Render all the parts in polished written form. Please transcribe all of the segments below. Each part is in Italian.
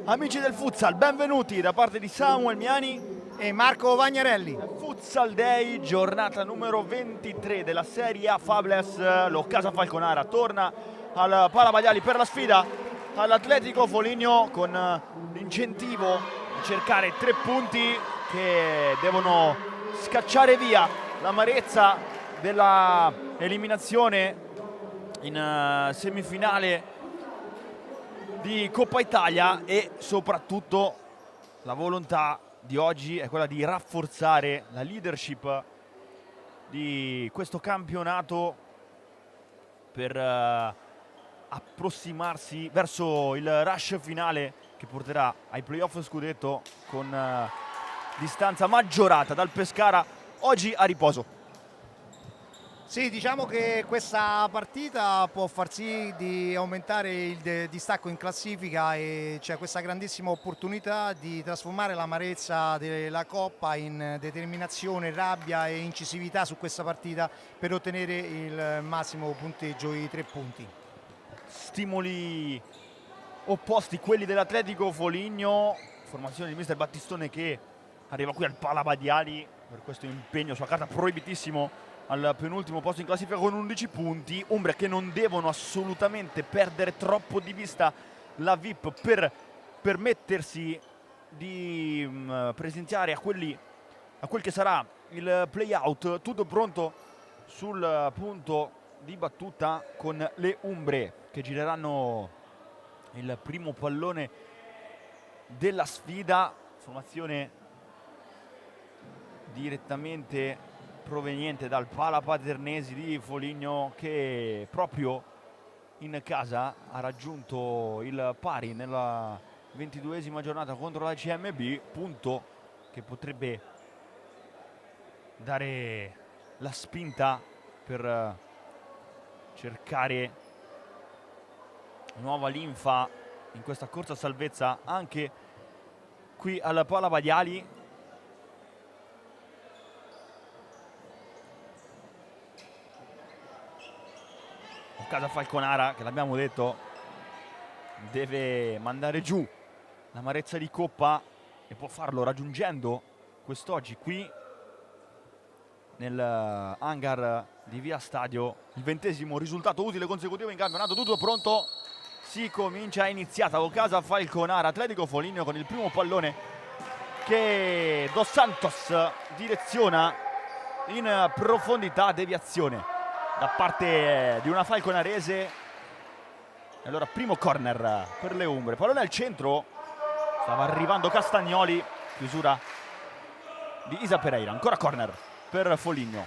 Amici del futsal, benvenuti da parte di Samuel Miani e Marco Vagnarelli. Futsal Day, giornata numero 23 della Serie A Fables. Lo Casa Falconara torna al Pala Baiali per la sfida all'Atletico Foligno con l'incentivo di cercare 3 punti che devono scacciare via l'amarezza della eliminazione in semifinale di Coppa Italia, e soprattutto la volontà di oggi è quella di rafforzare la leadership di questo campionato per approssimarsi verso il rush finale che porterà ai playoff scudetto con distanza maggiorata dal Pescara, oggi a riposo. Sì, diciamo che questa partita può far sì di aumentare il distacco in classifica e c'è questa grandissima opportunità di trasformare l'amarezza della Coppa in determinazione, rabbia e incisività su questa partita per ottenere il massimo punteggio, i 3 punti. Stimoli opposti, quelli dell'Atletico Foligno, formazione di mister Battistone che arriva qui al Pala Baiali per questo impegno sulla carta proibitissimo al penultimo posto in classifica con 11 punti. Umbria che non devono assolutamente perdere troppo di vista la VIP per permettersi di presenziare a quel che sarà il play out, tutto pronto sul punto di battuta con le Umbre che gireranno il primo pallone della sfida. Formazione direttamente proveniente dal Pala Paternesi di Foligno, che proprio in casa ha raggiunto il pari nella 22esima giornata contro la CMB, punto che potrebbe dare la spinta per cercare nuova linfa in questa corsa salvezza anche qui al Pala Baiali. Casa Falconara, che l'abbiamo detto, deve mandare giù l'amarezza di Coppa e può farlo raggiungendo quest'oggi qui nel hangar di Via Stadio il 20° risultato utile consecutivo in campionato. Tutto pronto, si comincia, è iniziata Casa Falconara Atletico Foligno con il primo pallone che Dos Santos direziona in profondità, deviazione da parte di una falconarese. E allora primo corner per le Umbre, pallone al centro, stava arrivando Castagnoli, chiusura di Isa Pereira, ancora corner per Foligno,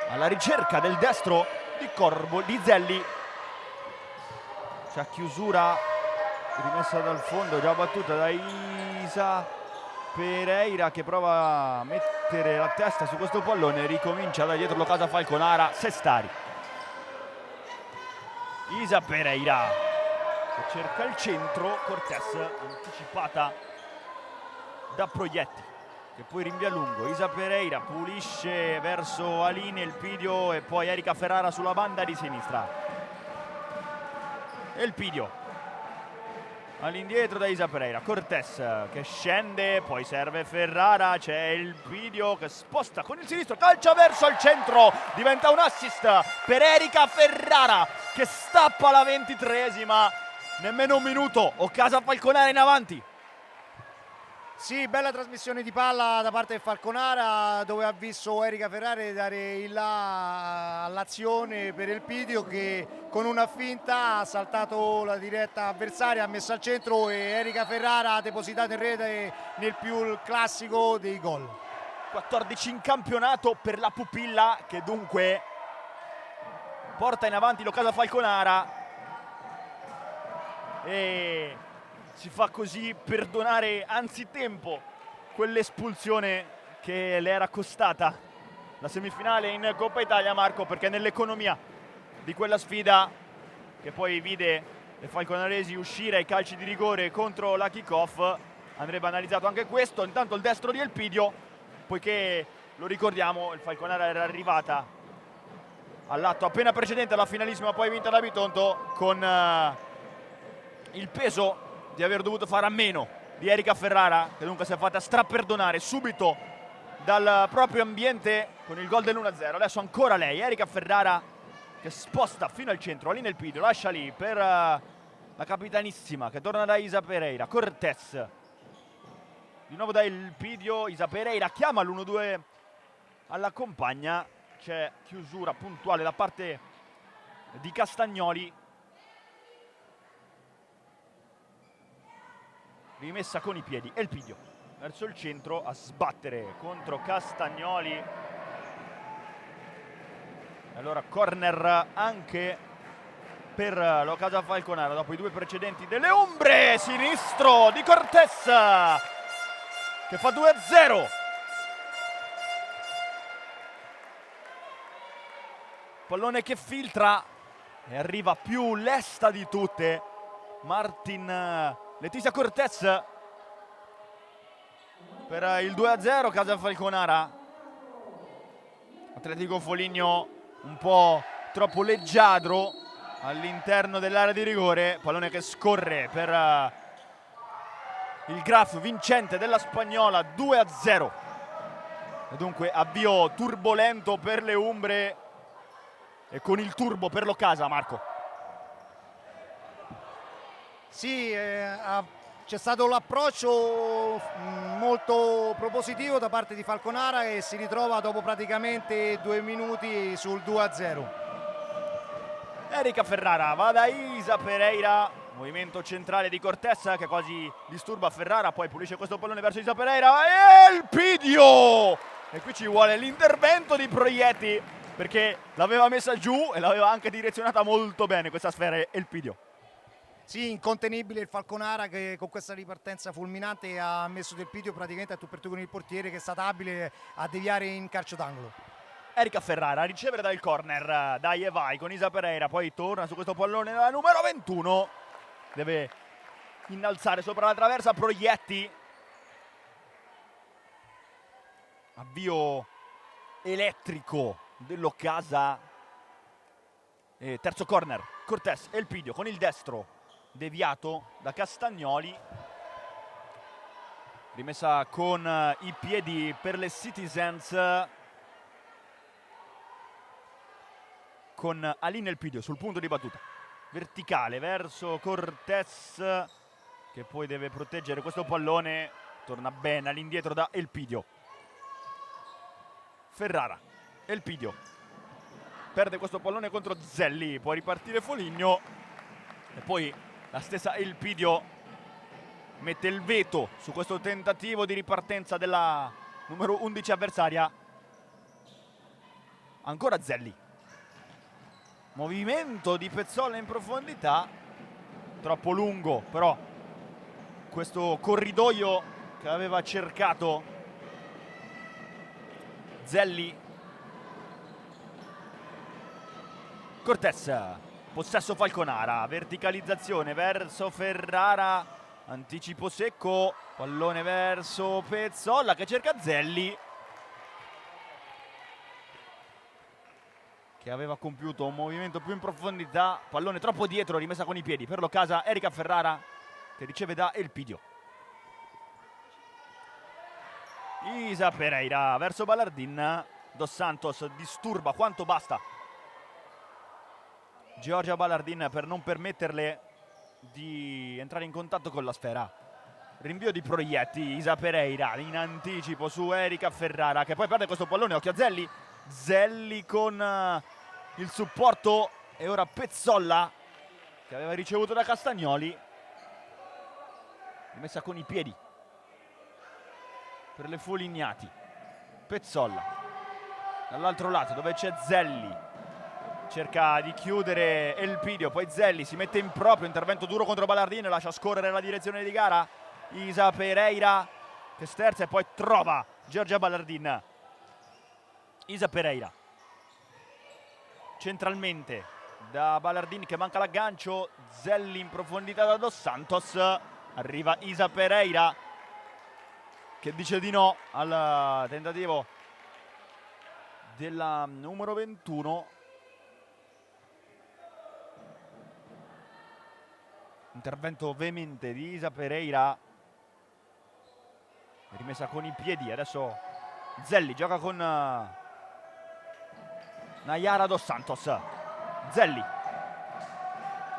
alla ricerca del destro di Corbo, di Zelli, c'è chiusura rimessa dal fondo, già battuta da Isa Pereira che prova a mettere la testa su questo pallone, ricomincia da dietro Casa Falconara, Sestari, Isa Pereira che cerca il centro, Cortés anticipata da Proietti che poi rinvia a lungo, Isa Pereira pulisce verso Aline, Elpidio e poi Erika Ferrara sulla banda di sinistra, Elpidio all'indietro da Isa Pereira, Cortés che scende, poi serve Ferrara, c'è il Elpidio che sposta con il sinistro, calcia verso il centro, diventa un assist per Erika Ferrara che stappa la 23esima, nemmeno un minuto, Casa Falconara in avanti. Sì, bella trasmissione di palla da parte del Falconara, dove ha visto Erika Ferrari dare il là all'azione per Elpidio che con una finta ha saltato la diretta avversaria, ha messo al centro e Erika Ferrara ha depositato in rete nel più classico dei gol. 14 in campionato per la pupilla che dunque porta in avanti Casa Falconara e si fa così perdonare anzitempo quell'espulsione che le era costata la semifinale in Coppa Italia, Marco, perché nell'economia di quella sfida che poi vide le falconaresi uscire ai calci di rigore contro la kick-off. Andrebbe analizzato anche questo. Intanto il destro di Elpidio, poiché lo ricordiamo, il Falconara era arrivata all'atto appena precedente alla finalissima, poi vinta da Bitonto, con il peso di aver dovuto fare a meno di Erika Ferrara, che dunque si è fatta strapperdonare subito dal proprio ambiente con il gol dell'1-0. Adesso ancora lei, Erika Ferrara, che sposta fino al centro, Aline Elpidio, lascia lì per la capitanissima che torna da Isa Pereira. Cortez, di nuovo da Elpidio, Isa Pereira chiama l'1-2 alla compagna, c'è chiusura puntuale da parte di Castagnoli. Rimessa con i piedi, Elpidio verso il centro a sbattere contro Castagnoli. Allora corner anche per lo Casa Falconara dopo i due precedenti delle ombre. Sinistro di Cortez che fa 2-0. Pallone che filtra e arriva più lesta di tutte Letizia Cortez per il 2-0 Casa Falconara. Atletico Foligno un po' troppo leggiadro all'interno dell'area di rigore, pallone che scorre per il Graf vincente della Spagnola, 2-0. E dunque avvio turbolento per le umbre e con il turbo per l'Ocasa, Marco. Sì, c'è stato l'approccio molto propositivo da parte di Falconara e si ritrova dopo praticamente 2 minuti sul 2-0. Erika Ferrara va da Isa Pereira, movimento centrale di Cortez che quasi disturba Ferrara, poi pulisce questo pallone verso Isa Pereira e Elpidio! E qui ci vuole l'intervento di Proietti, perché l'aveva messa giù e l'aveva anche direzionata molto bene questa sfera Elpidio. Sì, incontenibile il Falconara che con questa ripartenza fulminante ha messo Elpidio praticamente a tu per tu con il portiere, che è stata abile a deviare in calcio d'angolo. Erika Ferrara a ricevere dal corner, dai e vai con Isa Pereira, poi torna su questo pallone la numero 21, deve innalzare sopra la traversa Proietti. Avvio elettrico dell'Ocasa. Terzo corner, Cortez, Elpidio con il destro deviato da Castagnoli, rimessa con i piedi per le Citizens con Aline Elpidio sul punto di battuta verticale verso Cortez, che poi deve proteggere questo pallone, torna bene all'indietro da Elpidio. Ferrara, Elpidio perde questo pallone contro Zelli, può ripartire Foligno e poi la stessa Elpidio mette il veto su questo tentativo di ripartenza della numero 11 avversaria. Ancora Zelli, movimento di Pezzolla in profondità, troppo lungo però questo corridoio che aveva cercato Zelli. Cortez, possesso Falconara, verticalizzazione verso Ferrara, anticipo secco, pallone verso Pezzolla che cerca Zelli, che aveva compiuto un movimento più in profondità, pallone troppo dietro, rimessa con i piedi per l'Ocasa. Erika Ferrara che riceve da Elpidio. Isa Pereira verso Ballardin, Dos Santos disturba quanto basta Giorgia Ballardin per non permetterle di entrare in contatto con la sfera. Rinvio di Proietti, Isa Pereira in anticipo su Erika Ferrara che poi perde questo pallone, occhio a Zelli. Zelli con il supporto e ora Pezzolla che aveva ricevuto da Castagnoli, rimessa con i piedi per le Folignati. Pezzolla dall'altro lato dove c'è Zelli, cerca di chiudere Elpidio, poi Zelli si mette in proprio, intervento duro contro Ballardin, lascia scorrere la direzione di gara. Isa Pereira che sterza e poi trova Giorgia Ballardin. Isa Pereira centralmente da Ballardin che manca l'aggancio, Zelli in profondità da Dos Santos, arriva Isa Pereira che dice di no al tentativo della numero 21. Intervento veemente di Isa Pereira, rimessa con i piedi, adesso Zelli gioca con Nayara Dos Santos. Zelli,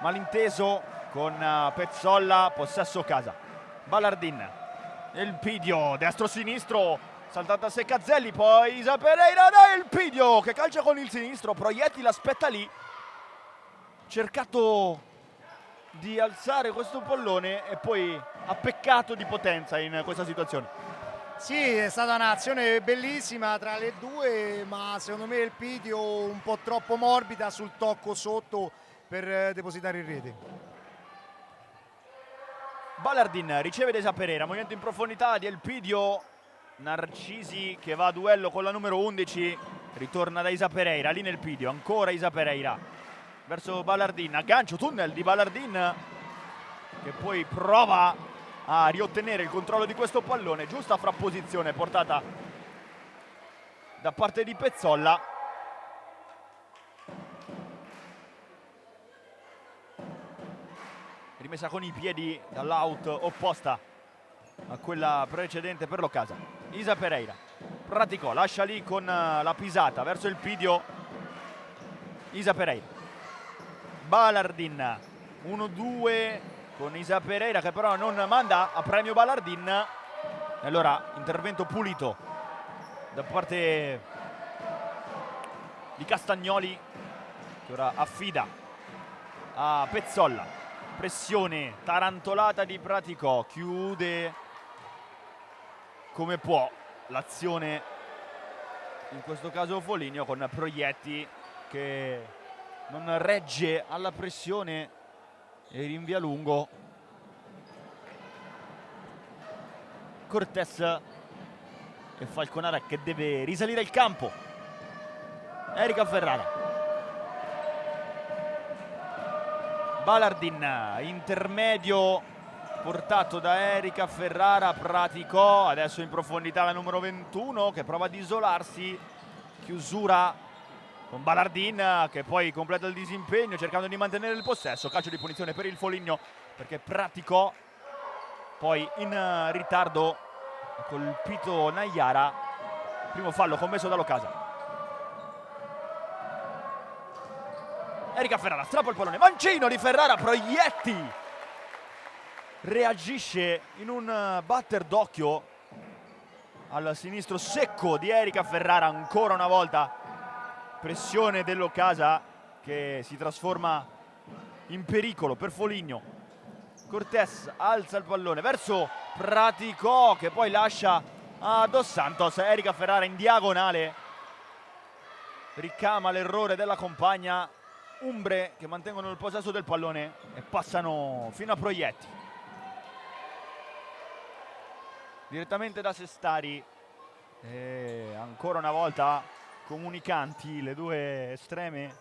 malinteso con Pezzolla, possesso casa. Ballardin, il pidio destro-sinistro, saltata secca Zelli, poi Isa Pereira, dai il pidio che calcia con il sinistro, Proietti l'aspetta lì, cercato di alzare questo pallone e poi ha peccato di potenza in questa situazione. Sì, è stata un'azione bellissima tra le due, ma secondo me il pidio un po' troppo morbida sul tocco sotto per depositare in rete. Ballardin riceve da Isa Pereira, movimento in profondità di Elpidio, Narcisi che va a duello con la numero 11, ritorna da Isa Pereira, lì nel Pidio, ancora Isa Pereira verso Ballardin, aggancio, tunnel di Ballardin che poi prova a riottenere il controllo di questo pallone, giusta frapposizione portata da parte di Pezzolla. Rimessa con i piedi dall'out opposta a quella precedente per l'Occasa. Isa Pereira, Praticò, lascia lì con la pisata verso il Pidio. Isa Pereira, Ballardin, 1-2 con Isa Pereira che però non manda a premio Ballardin. E allora intervento pulito da parte di Castagnoli che ora affida a Pezzolla. Pressione tarantolata di Praticò, chiude come può l'azione, in questo caso Foligno, con Proietti che non regge alla pressione e rinvia lungo. Cortés e Falconara che deve risalire il campo. Erika Ferrara, Ballardin, intermedio portato da Erika Ferrara, Praticò, adesso in profondità la numero 21 che prova ad isolarsi, chiusura con Ballardin che poi completa il disimpegno cercando di mantenere il possesso, calcio di punizione per il Foligno perché Praticò poi in ritardo ha colpito Nayara, primo fallo commesso dall'Occasa. Erika Ferrara strappa il pallone, mancino di Ferrara, Proietti reagisce in un batter d'occhio al sinistro secco di Erika Ferrara, ancora una volta pressione dell'Occasa che si trasforma in pericolo per Foligno. Cortés alza il pallone verso Praticò che poi lascia a Dos Santos. Erika Ferrara in diagonale ricama l'errore della compagna. Umbre che mantengono il possesso del pallone e passano fino a Proietti. Direttamente da Sestari e ancora una volta comunicanti le due estreme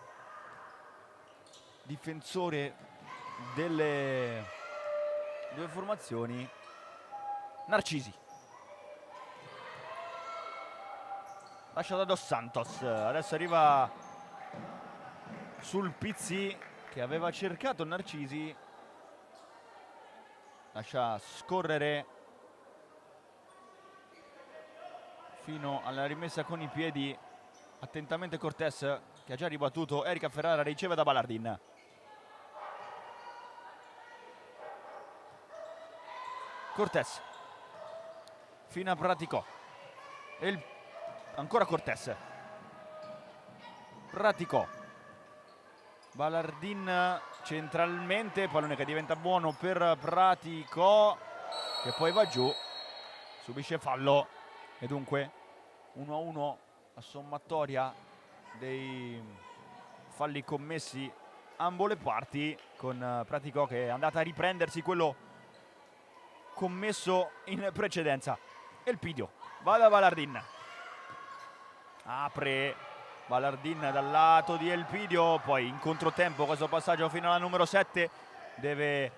difensore delle due formazioni. Narcisi lascia da Dos Santos, adesso arriva sul Pizzi che aveva cercato Narcisi, lascia scorrere fino alla rimessa con i piedi attentamente Cortés che ha già ribattuto. Erika Ferrara riceve da Ballardin, Cortés fino a Praticò e ancora Cortés, Praticò, Ballardin centralmente, pallone che diventa buono per Praticò che poi va giù, subisce fallo e dunque 1-1 a sommatoria dei falli commessi ambo le parti, con Praticò che è andata a riprendersi quello commesso in precedenza. E il Pidio va da Ballardin, apre Ballardin dal lato di Elpidio, poi in controtempo questo passaggio fino alla numero 7, deve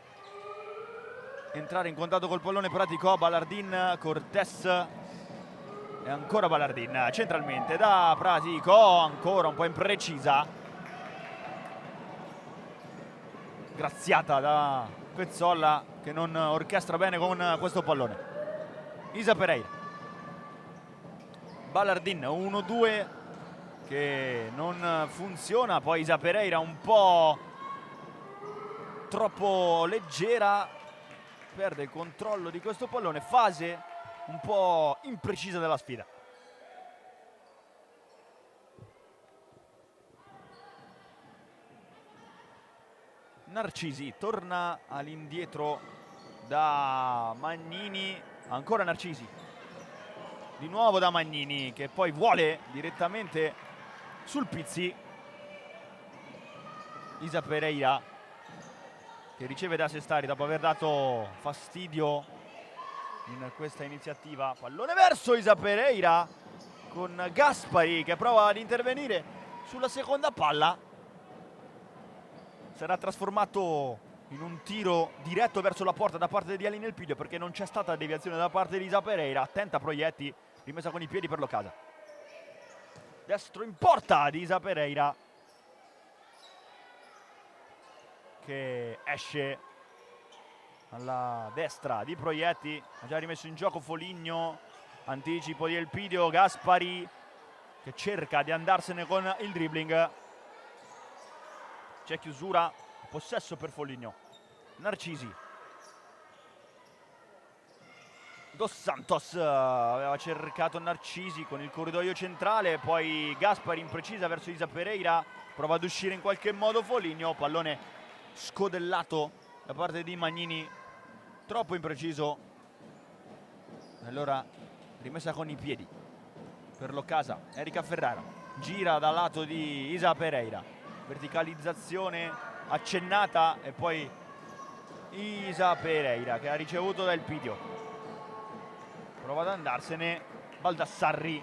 entrare in contatto col pallone Praticò, Ballardin, Cortés e ancora Ballardin centralmente da Praticò, ancora un po' imprecisa, graziata da Pezzolla che non orchestra bene con questo pallone. Isa Pereira, Ballardin 1-2 che non funziona, poi Isa Pereira un po' troppo leggera, perde il controllo di questo pallone, fase un po' imprecisa della sfida. Narcisi torna all'indietro da Magnini, ancora Narcisi, di nuovo da Magnini che poi vuole direttamente sul Pizzi. Isa Pereira che riceve da Sestari dopo aver dato fastidio in questa iniziativa, pallone verso Isa Pereira con Gaspari che prova ad intervenire sulla seconda palla, sarà trasformato in un tiro diretto verso la porta da parte di Alin Elpidio perché non c'è stata deviazione da parte di Isa Pereira, attenta Proietti, rimessa con i piedi per l'Ocasa, destro in porta di Isa Pereira che esce alla destra di Proietti, ha già rimesso in gioco Foligno, anticipo di Elpidio, Gaspari che cerca di andarsene con il dribbling, c'è chiusura, possesso per Foligno, Narcisi, Dos Santos aveva cercato Narcisi con il corridoio centrale, poi Gaspari imprecisa verso Isa Pereira, prova ad uscire in qualche modo Foligno, pallone scodellato da parte di Magnini, troppo impreciso, allora rimessa con i piedi per l'Ocasa, Erika Ferrara gira dal lato di Isa Pereira, verticalizzazione accennata e poi Isa Pereira che ha ricevuto da Elpidio, prova ad andarsene, Baldassarri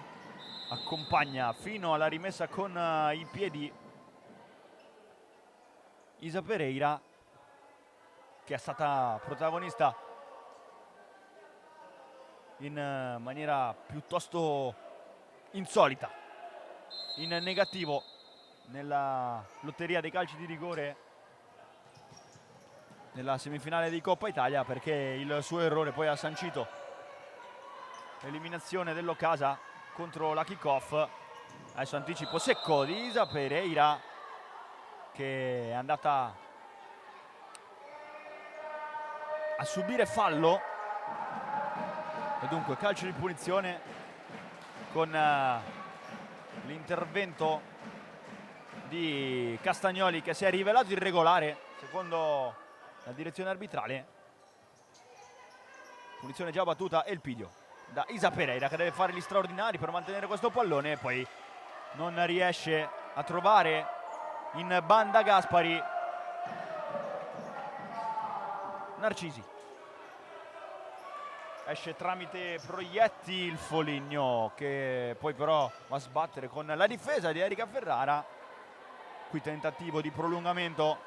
accompagna fino alla rimessa con i piedi Isa Pereira che è stata protagonista in maniera piuttosto insolita, in negativo nella lotteria dei calci di rigore nella semifinale di Coppa Italia, perché il suo errore poi ha sancito l'eliminazione dell'Ocasa contro la kick-off. Adesso anticipo secco di Isa Pereira che è andata a subire fallo e dunque calcio di punizione con l'intervento di Castagnoli che si è rivelato irregolare secondo la direzione arbitrale. Punizione già battuta, Elpidio da Isa Pereira che deve fare gli straordinari per mantenere questo pallone, poi non riesce a trovare in banda Gaspari. Narcisi esce tramite Proietti, il Foligno che poi però va a sbattere con la difesa di Erika Ferrara. Qui tentativo di prolungamento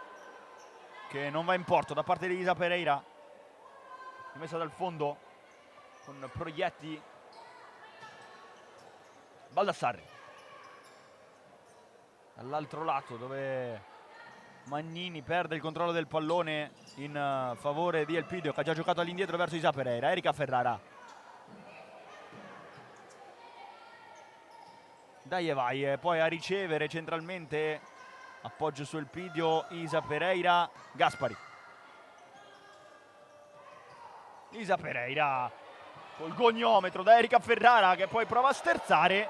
che non va in porto da parte di Isa Pereira, rimessa dal fondo con Proietti, Baldassarri dall'altro lato dove Magnini perde il controllo del pallone in favore di Elpidio che ha già giocato all'indietro verso Isa Pereira. Erika Ferrara dai e vai, poi a ricevere centralmente, appoggio su Elpidio, Isa Pereira, Gaspari, Isa Pereira col goniometro da Erika Ferrara che poi prova a sterzare,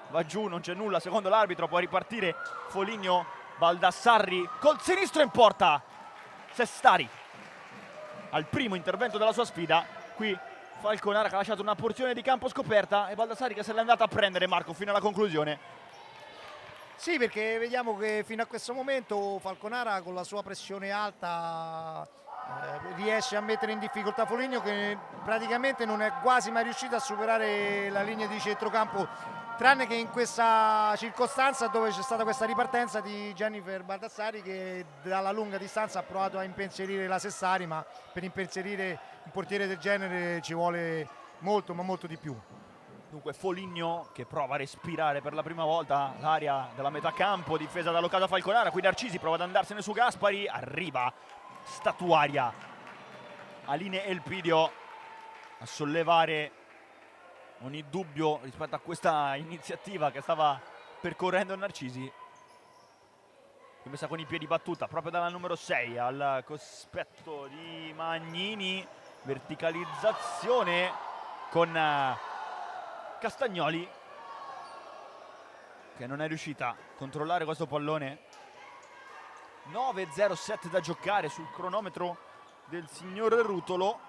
va giù, non c'è nulla secondo l'arbitro, può ripartire Foligno, Baldassarri col sinistro in porta, Sestari al primo intervento della sua sfida. Qui Falconara che ha lasciato una porzione di campo scoperta e Baldassarri che se l'è andata a prendere, Marco, fino alla conclusione. Sì, perché vediamo che fino a questo momento Falconara con la sua pressione alta riesce a mettere in difficoltà Foligno, che praticamente non è quasi mai riuscito a superare la linea di centrocampo, tranne che in questa circostanza dove c'è stata questa ripartenza di Jennifer Baldassari, che dalla lunga distanza ha provato a impensierire la Sestari, ma per impensierire un portiere del genere ci vuole molto, ma molto di più. Dunque Foligno che prova a respirare per la prima volta l'area della metà campo, difesa da Locasa Falconara. Qui Narcisi prova ad andarsene su Gaspari, arriva Statuaria, Aline Elpidio a sollevare ogni dubbio rispetto a questa iniziativa che stava percorrendo Narcisi. Messa con i piedi battuta proprio dalla numero 6 al cospetto di Magnini, verticalizzazione con Castagnoli che non è riuscita a controllare questo pallone. 9:07 da giocare sul cronometro del signor Rutolo,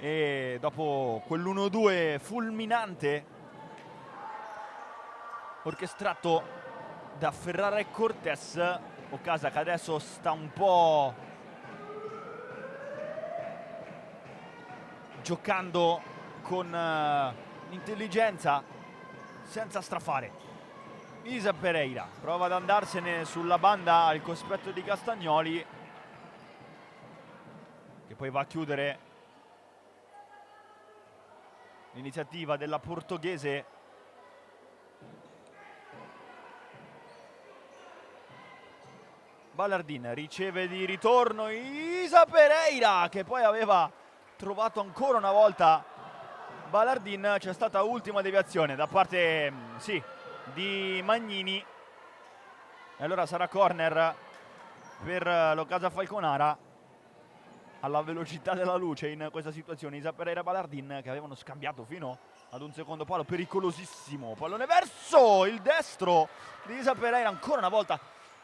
e dopo quell'1-2 fulminante orchestrato da Ferrara e Cortés, Locasa che adesso sta un po' giocando con intelligenza, senza strafare. Isa Pereira prova ad andarsene sulla banda al cospetto di Castagnoli, che poi va a chiudere l'iniziativa della portoghese. Ballardin riceve di ritorno Isa Pereira, che poi aveva trovato ancora una volta Ballardin. C'è stata ultima deviazione da parte di Magnini, e allora sarà corner per Locasa Falconara. Alla velocità della luce in questa situazione Isa Pereira e Ballardin, che avevano scambiato fino ad un secondo palo, pericolosissimo pallone verso il destro di Isa Pereira. Ancora una volta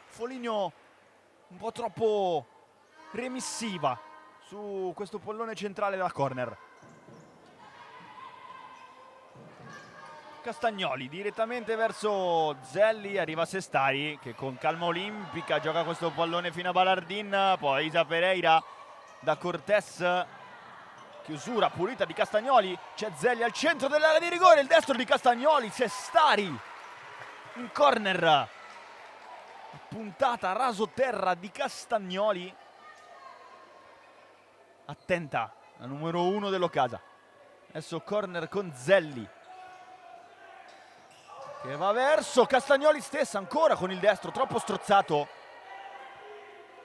Foligno un po' troppo remissiva su questo pallone centrale da corner. Castagnoli direttamente verso Zelli, arriva Sestari che con calma olimpica gioca questo pallone fino a Ballardin, poi Isa Pereira da Cortés, chiusura pulita di Castagnoli, c'è Zelli al centro dell'area di rigore, il destro di Castagnoli, Sestari in corner, puntata rasoterra di Castagnoli, attenta la numero 1 dell'Locasa. Adesso corner con Zelli che va verso Castagnoli stessa, ancora con il destro, troppo strozzato,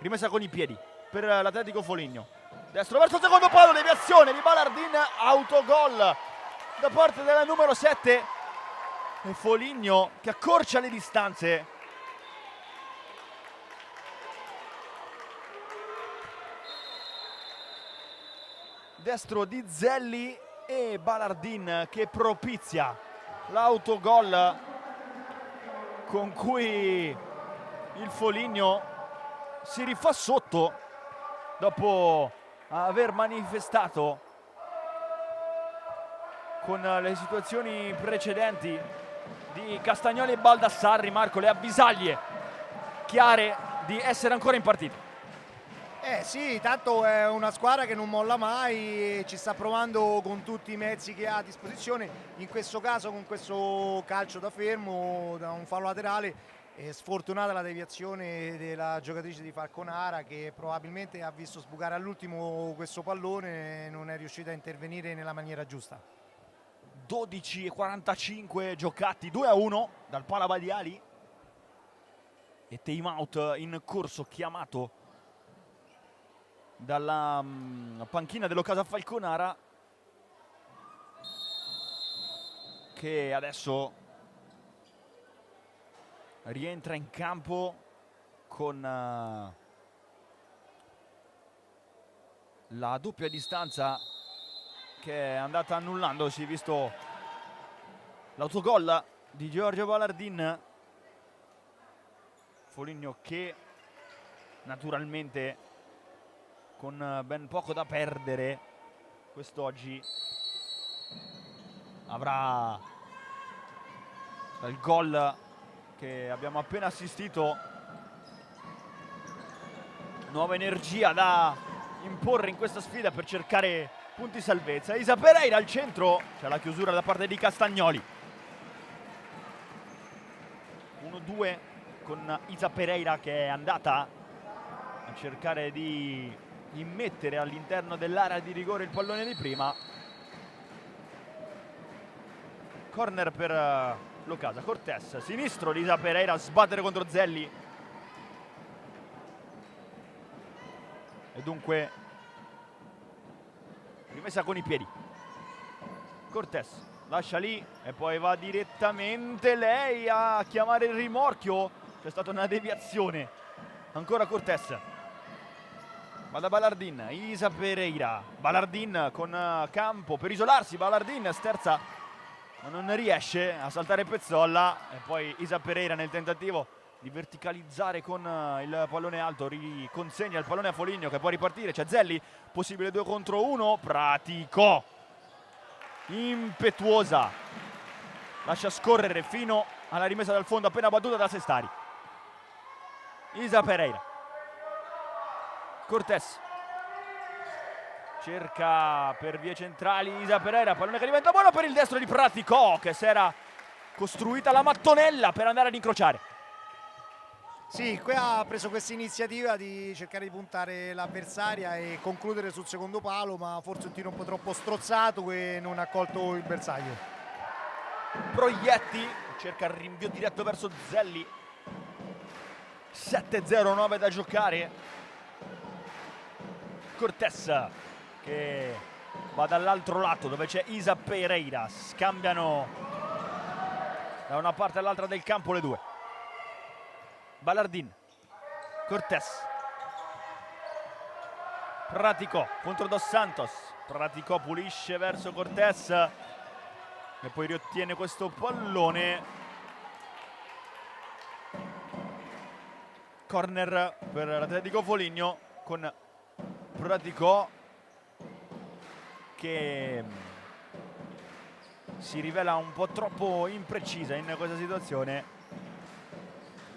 rimessa con i piedi per l'Atletico Foligno. Destro verso il secondo palo, deviazione di Ballardin, autogol da parte della numero 7, e Foligno che accorcia le distanze. Destro di Zelli e Ballardin che propizia l'autogol con cui il Foligno si rifà sotto dopo aver manifestato con le situazioni precedenti di Castagnoli e Baldassarri, Marco, le avvisaglie chiare di essere ancora in partita. Sì, tanto è una squadra che non molla mai, ci sta provando con tutti i mezzi che ha a disposizione, in questo caso con questo calcio da fermo, da un fallo laterale. È sfortunata la deviazione della giocatrice di Falconara, che probabilmente ha visto sbucare all'ultimo questo pallone e non è riuscita a intervenire nella maniera giusta. 12:45 giocati, 2-1 dal Palabadiali, e time out in corso chiamato dalla panchina dell'Locasa Falconara, che adesso rientra in campo con la doppia distanza che è andata annullandosi, visto l'autogol di Giorgio Ballardin. Foligno che naturalmente con ben poco da perdere quest'oggi avrà il gol che abbiamo appena assistito, nuova energia da imporre in questa sfida per cercare punti salvezza. Isa Pereira al centro, c'è la chiusura da parte di Castagnoli. 1-2 con Isa Pereira che è andata a cercare di immettere all'interno dell'area di rigore il pallone di prima. Corner per Locasa, Cortés, sinistro di Isa Pereira a sbattere contro Zelli. E dunque rimessa con i piedi. Cortés lascia lì e poi va direttamente lei a chiamare il rimorchio. C'è stata una deviazione. Ancora Cortés. Va da Ballardin, Isa Pereira. Ballardin con campo per isolarsi. Ballardin sterza, ma non riesce a saltare Pezzolla. E poi Isa Pereira nel tentativo di verticalizzare con il pallone alto riconsegna il pallone a Foligno che può ripartire. C'è Zelli, possibile 2 contro 1. Praticò, impetuosa, lascia scorrere fino alla rimessa dal fondo appena battuta da Sestari. Isa Pereira, Cortés cerca per vie centrali Isa Pereira, pallone che diventa buono per il destro di Praticò che si era costruita la mattonella per andare ad incrociare. Sì, qui ha preso questa iniziativa di cercare di puntare l'avversaria e concludere sul secondo palo, ma forse un tiro un po' troppo strozzato e non ha colto il bersaglio. Proietti cerca il rinvio diretto verso Zelli. 7-0-9 da giocare. Cortés che va dall'altro lato dove c'è Isa Pereira. Scambiano da una parte all'altra del campo le due. Ballardin, Cortés, Praticò contro Dos Santos. Praticò pulisce verso Cortés e poi riottiene questo pallone. Corner per l'Atletico Foligno con Praticò che si rivela un po' troppo imprecisa in questa situazione.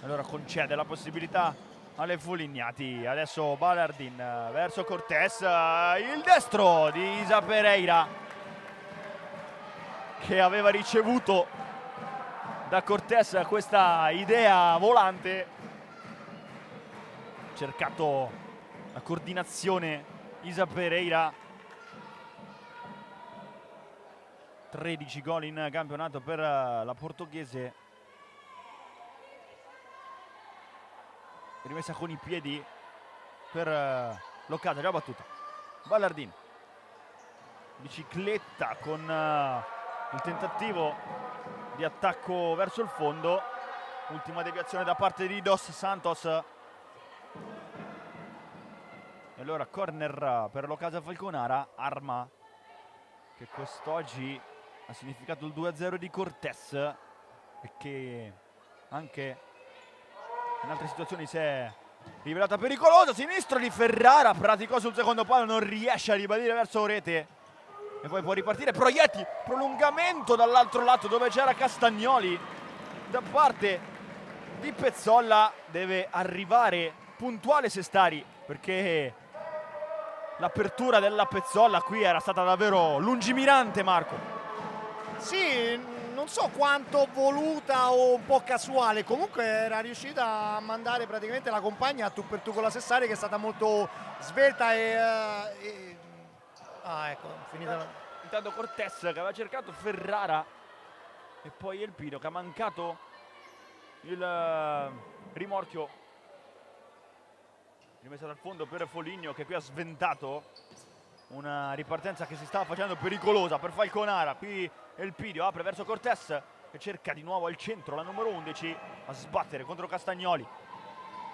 Allora concede la possibilità alle Folignati. Adesso Ballardin verso Cortés, il destro di Isa Pereira che aveva ricevuto da Cortés questa idea volante. Cercato la coordinazione Isa Pereira. 13 gol in campionato per la portoghese. Rimessa con i piedi per Locasa, già battuta. Ballardin, bicicletta con il tentativo di attacco verso il fondo. Ultima deviazione da parte di Dos Santos. E allora corner per Locasa Falconara. Arma che quest'oggi ha significato il 2-0 di Cortés e che anche in altre situazioni si è rivelata pericolosa. Sinistro di Ferrara, Praticò sul secondo palo, non riesce a ribadire verso rete e poi può ripartire. Proietti, prolungamento dall'altro lato dove c'era Castagnoli da parte di Pezzolla. Deve arrivare puntuale Sestari perché l'apertura della Pezzolla qui era stata davvero lungimirante, Marco. Sì, non so quanto voluta o un po' casuale, comunque era riuscita a mandare praticamente la compagna a tu per tu con la Sestari, che è stata molto svelta ecco, finita. Intanto Cortés che aveva cercato Ferrara e poi Elpidio che ha mancato il rimorchio. Rimessa dal fondo per Foligno che qui ha sventato una ripartenza che si stava facendo pericolosa per Falconara. Qui Elpidio apre verso Cortés e cerca di nuovo al centro la numero 11 a sbattere contro Castagnoli.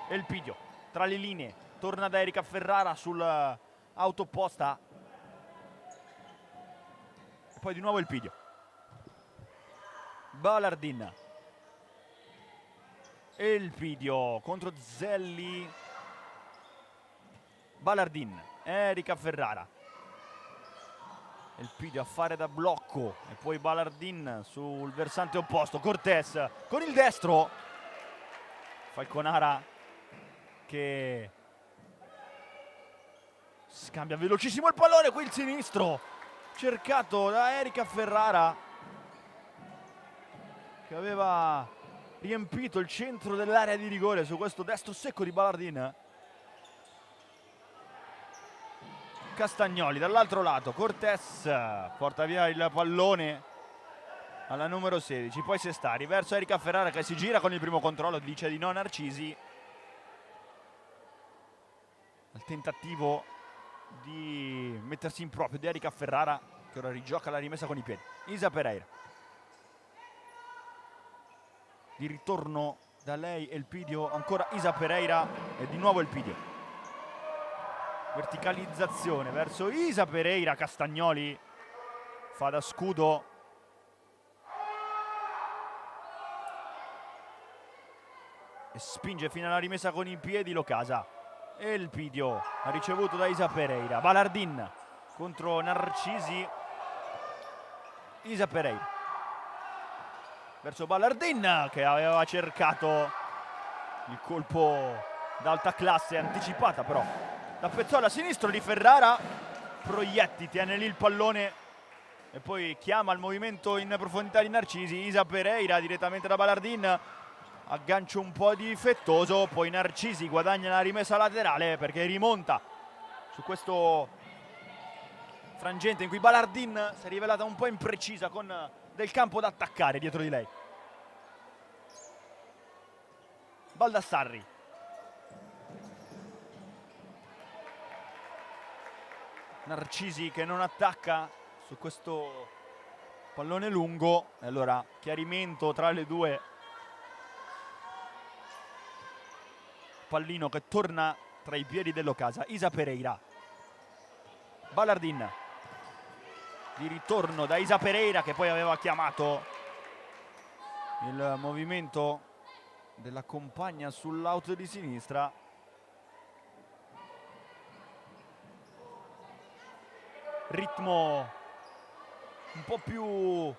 Elpidio tra le linee, torna da Erika Ferrara sull'autoposta e poi di nuovo Elpidio. Ballardin, Elpidio contro Zelli. Ballardin, Erika Ferrara, Elpidio a fare da blocco e poi Ballardin sul versante opposto. Cortés con il destro. Falconara che scambia velocissimo il pallone, qui il sinistro cercato da Erika Ferrara, che aveva riempito il centro dell'area di rigore su questo destro secco di Ballardin. Castagnoli dall'altro lato, Cortés porta via il pallone alla numero 16, poi Sestari verso Erika Ferrara che si gira con il primo controllo, dice di no Narcisi. Il tentativo di mettersi in proprio di Erika Ferrara, che ora rigioca la rimessa con i piedi. Isa Pereira. Di ritorno da lei Elpidio, ancora Isa Pereira e di nuovo Elpidio. Verticalizzazione verso Isa Pereira, Castagnoli fa da scudo. E spinge fino alla rimessa con i piedi Locasa. Elpidio ha ricevuto da Isa Pereira. Ballardin contro Narcisi. Isa Pereira verso Ballardin, che aveva cercato il colpo d'alta classe anticipata, però da Pezzola a sinistro di Ferrara. Proietti tiene lì il pallone e poi chiama il movimento in profondità di Narcisi. Isa Pereira direttamente da Ballardin, aggancio un po' difettoso, poi Narcisi guadagna la rimessa laterale perché rimonta su questo frangente in cui Ballardin si è rivelata un po' imprecisa con del campo da attaccare dietro di lei. Baldassarri. Narcisi che non attacca su questo pallone lungo, e allora chiarimento tra le due. Pallino che torna tra i piedi dell'Ocasa. Isa Pereira. Ballardin. Di ritorno da Isa Pereira, che poi aveva chiamato il movimento della compagna sull'out di sinistra. Ritmo un po' più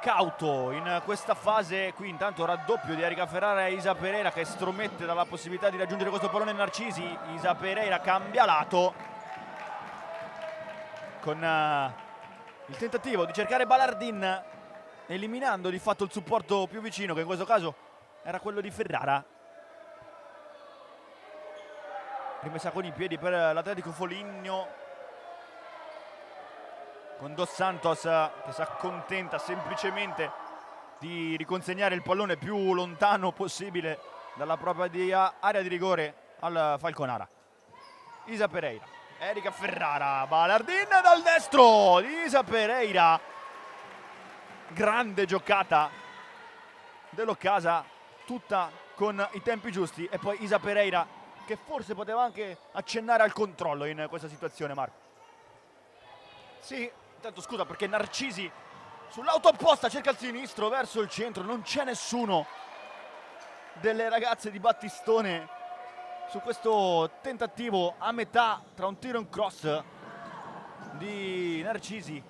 cauto in questa fase. Qui intanto raddoppio di Erika Ferrara e Isa Pereira, che estromette dalla possibilità di raggiungere questo pallone Narcisi. Isa Pereira cambia lato con il tentativo di cercare Ballardin, eliminando di fatto il supporto più vicino, che in questo caso era quello di Ferrara. Rimessa con i piedi per l'Atletico Foligno, con Dos Santos che si accontenta semplicemente di riconsegnare il pallone più lontano possibile dalla propria area di rigore al Falconara. Isa Pereira, Erika Ferrara, Ballardin dal destro di Isa Pereira. Grande giocata dell'Ocasa, tutta con i tempi giusti, e poi Isa Pereira che forse poteva anche accennare al controllo in questa situazione, Marco. Sì, intanto scusa perché Narcisi sull'auto opposta cerca il sinistro verso il centro, non c'è nessuno delle ragazze di Battistone su questo tentativo a metà tra un tiro e un cross di Narcisi,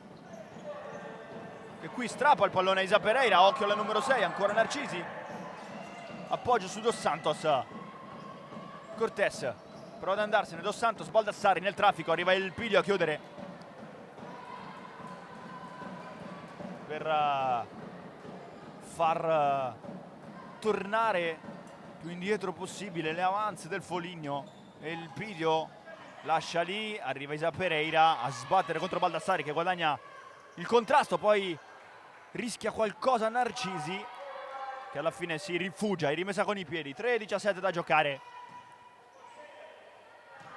che qui strappa il pallone a Isa Pereira. Occhio alla numero 6, ancora Narcisi, appoggio su Dos Santos. Cortés prova ad andarsene, Dos Santos, Baldassarri nel traffico, arriva il Piglio a chiudere per far tornare più indietro possibile le avanze del Foligno, e il Piglio lascia lì, arriva Isa Pereira a sbattere contro Baldassarri, che guadagna il contrasto, poi rischia qualcosa Narcisi, che alla fine si rifugia, è rimessa con i piedi. 3:17 da giocare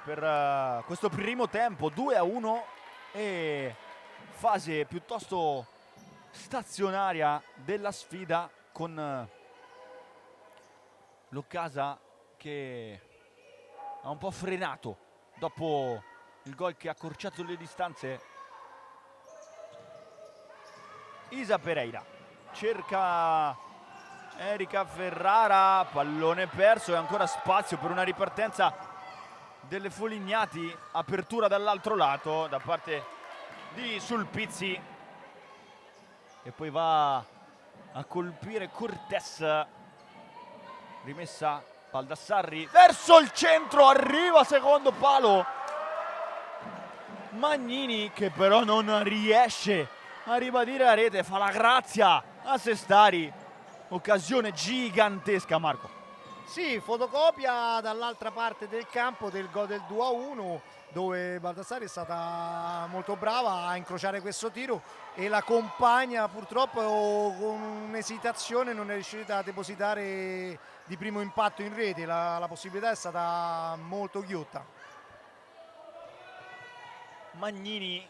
per questo primo tempo, 2-1, e fase piuttosto stazionaria della sfida, con l'Ocasa che ha un po' frenato dopo il gol che ha accorciato le distanze. Isa Pereira cerca Erika Ferrara, pallone perso e ancora spazio per una ripartenza delle Folignati. Apertura dall'altro lato da parte di Sulpizzi, e poi va a colpire Cortés. Rimessa Baldassarri verso il centro, arriva secondo palo Magnini, che però non riesce a ribadire la rete, fa la grazia a Sestari. Occasione gigantesca, Marco. Sì, fotocopia dall'altra parte del campo del gol del 2-1, dove Baldassarri è stata molto brava a incrociare questo tiro e la compagna purtroppo con un'esitazione non è riuscita a depositare di primo impatto in rete. La possibilità è stata molto ghiotta. Magnini,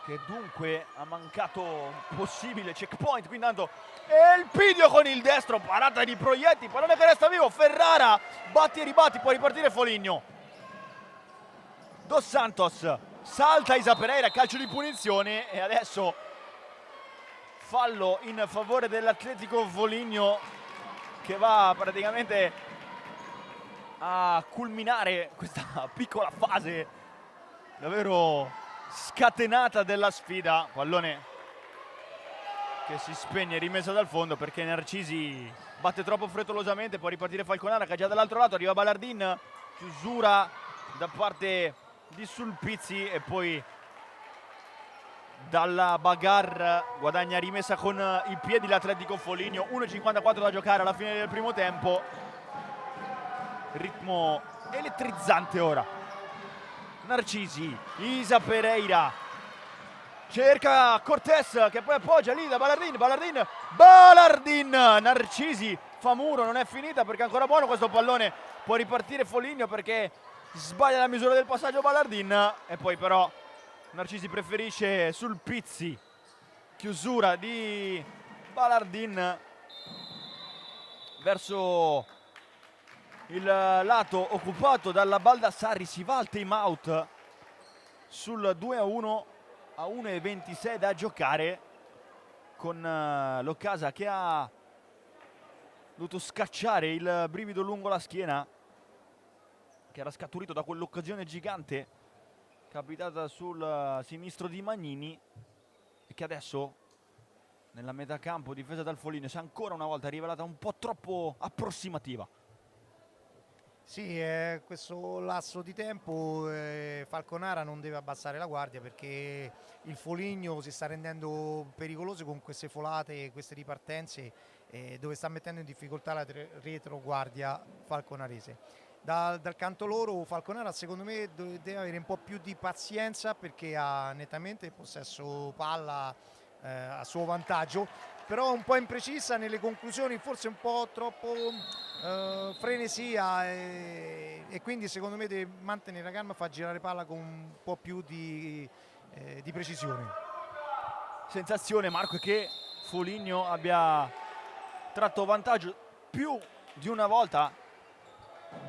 che dunque ha mancato un possibile checkpoint, quindi tanto e il Pidio con il destro, parata di Proietti, pallone che resta vivo, Ferrara batti e ribatti, può ripartire Foligno. Dos Santos salta Isa Pereira, calcio di punizione e adesso fallo in favore dell'Atletico Foligno, che va praticamente a culminare questa piccola fase davvero scatenata della sfida. Pallone che si spegne, rimessa dal fondo perché Narcisi batte troppo frettolosamente, può ripartire Falconara che è già dall'altro lato, arriva Ballardin, chiusura da parte di Sulpizzi e poi dalla bagarre guadagna rimessa con i piedi l'Atletico Foligno. 1:54 da giocare alla fine del primo tempo, ritmo elettrizzante ora. Narcisi, Isa Pereira cerca Cortés che poi appoggia lì da Ballardin, Narcisi fa muro, non è finita perché è ancora buono questo pallone, può ripartire Foligno perché sbaglia la misura del passaggio Ballardin e poi però Narcisi preferisce Sulpizzi, chiusura di Ballardin verso il lato occupato dalla Baldassarri, si va al time out sul 2-1 a 1:26 da giocare, con l'Occasa che ha dovuto scacciare il brivido lungo la schiena che era scaturito da quell'occasione gigante capitata sul sinistro di Magnini e che adesso nella metà campo difesa dal Foligno si è ancora una volta rivelata un po' troppo approssimativa. Sì, questo lasso di tempo Falconara non deve abbassare la guardia perché il Foligno si sta rendendo pericoloso con queste folate e queste ripartenze dove sta mettendo in difficoltà la retroguardia falconarese. Dal canto loro Falconara secondo me deve avere un po' più di pazienza perché ha nettamente il possesso palla a suo vantaggio, però un po' imprecisa nelle conclusioni, forse un po' troppo frenesia e quindi secondo me deve mantenere la calma, far girare palla con un po' più di precisione. Sensazione, Marco, è che Foligno abbia tratto vantaggio più di una volta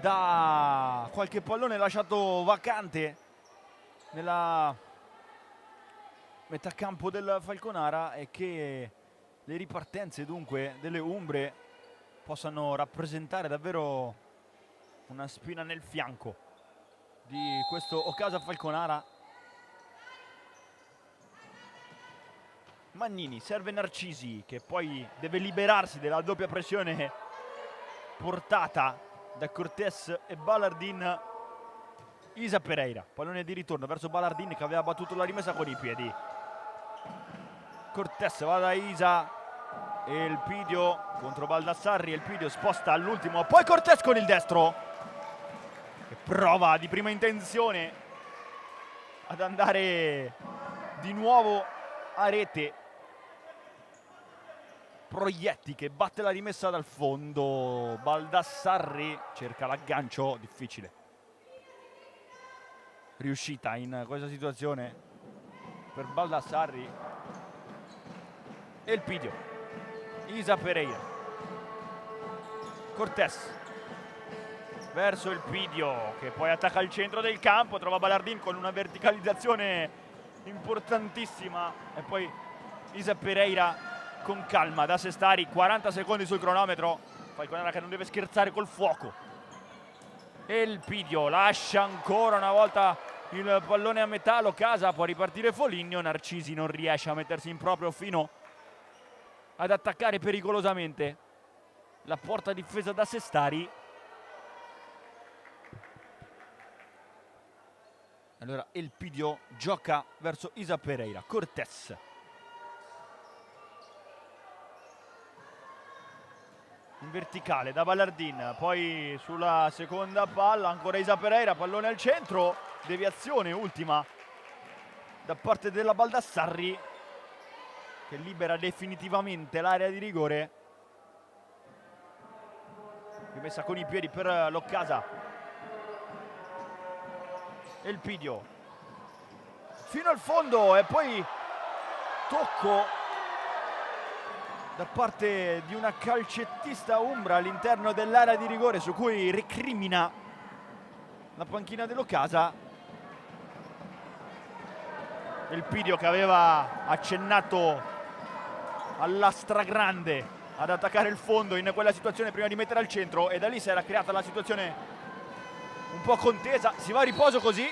da qualche pallone lasciato vacante nella metà campo del Falconara e che le ripartenze dunque delle Umbre possano rappresentare davvero una spina nel fianco di questo Occasa Falconara. Magnini serve Narcisi che poi deve liberarsi della doppia pressione portata da Cortés e Ballardin. Isa Pereira, pallone di ritorno verso Ballardin che aveva battuto la rimessa con i piedi. Cortés va da Isa e il Pidio contro Baldassarri e il Pidio sposta all'ultimo, poi Cortés con il destro che prova di prima intenzione ad andare di nuovo a rete. Proietti che batte la rimessa dal fondo, Baldassarri cerca l'aggancio, difficile riuscita in questa situazione per Baldassarri e il Pidio. Isa Pereira, Cortés verso il Pidio che poi attacca il centro del campo, trova Ballardin con una verticalizzazione importantissima e poi Isa Pereira con calma da Sestari, 40 secondi sul cronometro, Falconara che non deve scherzare col fuoco e il Pidio lascia ancora una volta il pallone a metà, l'Occasa, può ripartire Foligno, Narcisi non riesce a mettersi in proprio fino ad attaccare pericolosamente la porta difesa da Sestari Allora Elpidio gioca verso Isa Pereira. Cortés. In verticale da Ballardin. Poi sulla seconda palla ancora Isa Pereira. Pallone al centro. Deviazione ultima da parte della Baldassarri, che libera definitivamente l'area di rigore. Rimessa con i piedi per Loccasa. Elpidio fino al fondo e poi tocco da parte di una calcettista umbra all'interno dell'area di rigore, su cui recrimina la panchina dell'Occasa. Elpidio, che aveva accennato alla stragrande ad attaccare il fondo in quella situazione prima di mettere al centro, e da lì si era creata la situazione un po' contesa. Si va a riposo così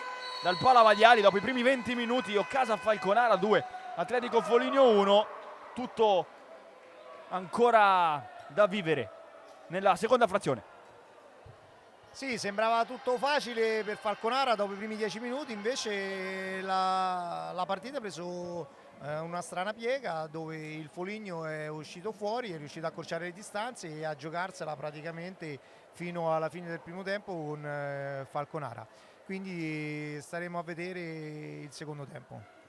dal Palavadiali dopo i primi 20 minuti. Occasa Falconara 2, Atletico Foligno 1. Tutto ancora da vivere nella seconda frazione. Sì, sembrava tutto facile per Falconara dopo i primi 10 minuti, invece la partita ha preso una strana piega, dove il Foligno è uscito fuori, è riuscito a accorciare le distanze e a giocarsela praticamente fino alla fine del primo tempo con Falconara. Quindi staremo a vedere il secondo tempo.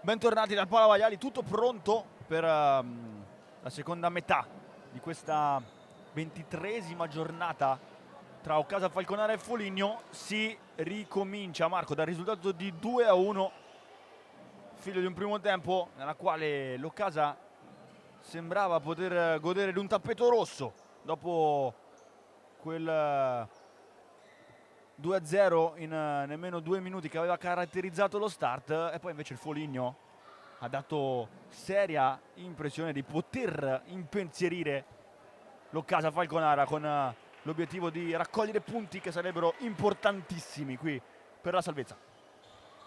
Bentornati dal Pala Vaiali, tutto pronto per la seconda metà di questa 23esima giornata tra Occasa Falconara e Foligno. Si ricomincia, Marco, dal risultato di 2-1, figlio di un primo tempo nella quale l'Occasa sembrava poter godere di un tappeto rosso dopo quel 2-0 in nemmeno 2 minuti che aveva caratterizzato lo start, e poi invece il Foligno ha dato seria impressione di poter impensierire l'Occasa Falconara con l'obiettivo di raccogliere punti che sarebbero importantissimi qui per la salvezza.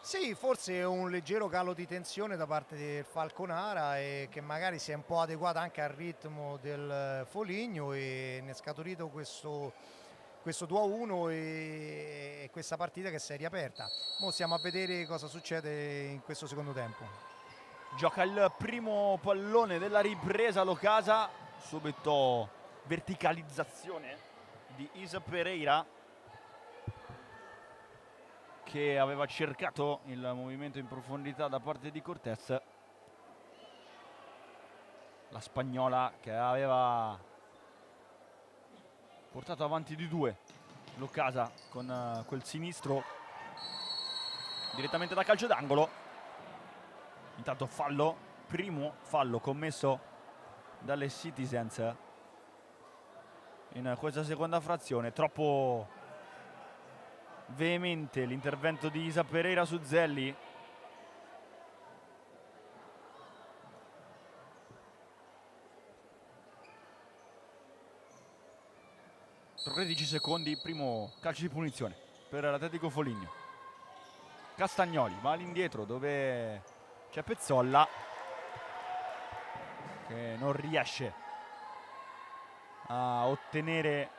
Sì, forse un leggero calo di tensione da parte del Falconara e che magari si è un po' adeguata anche al ritmo del Foligno e ne è scaturito questo 2-1 e questa partita che si è riaperta. Ora stiamo a vedere cosa succede in questo secondo tempo. Gioca il primo pallone della ripresa l'Occasa, subito verticalizzazione di Isa Pereira che aveva cercato il movimento in profondità da parte di Cortés. La spagnola che aveva portato avanti di 2 l'Occasa con quel sinistro direttamente da calcio d'angolo. Intanto fallo, primo fallo commesso dalle Citizens in questa seconda frazione. Troppo veemente l'intervento di Isa Pereira su Zelli. Tra 13 secondi, primo calcio di punizione per l'Atletico Foligno. Castagnoli va all'indietro dove c'è Pezzolla che non riesce a ottenere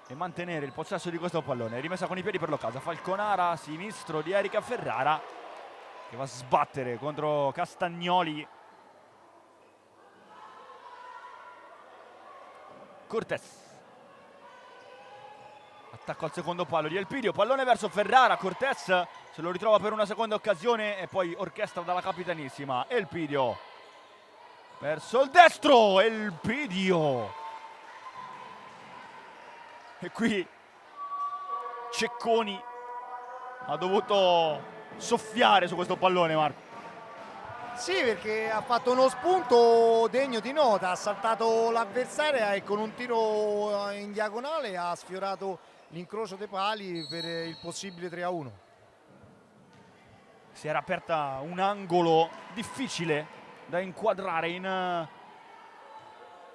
e mantenere il possesso di questo pallone. Rimessa con i piedi per l'Occasa. Falconara, sinistro di Erika Ferrara che va a sbattere contro Castagnoli. Cortés, attacco al secondo palo di Elpidio, pallone verso Ferrara. Cortés se lo ritrova per una seconda occasione e poi orchestra dalla capitanissima. Elpidio verso il destro, Elpidio, e qui Cecconi ha dovuto soffiare su questo pallone, Marco. Sì, perché ha fatto uno spunto degno di nota, ha saltato l'avversaria e con un tiro in diagonale ha sfiorato l'incrocio dei pali per il possibile 3-1. Si era aperta un angolo difficile da inquadrare in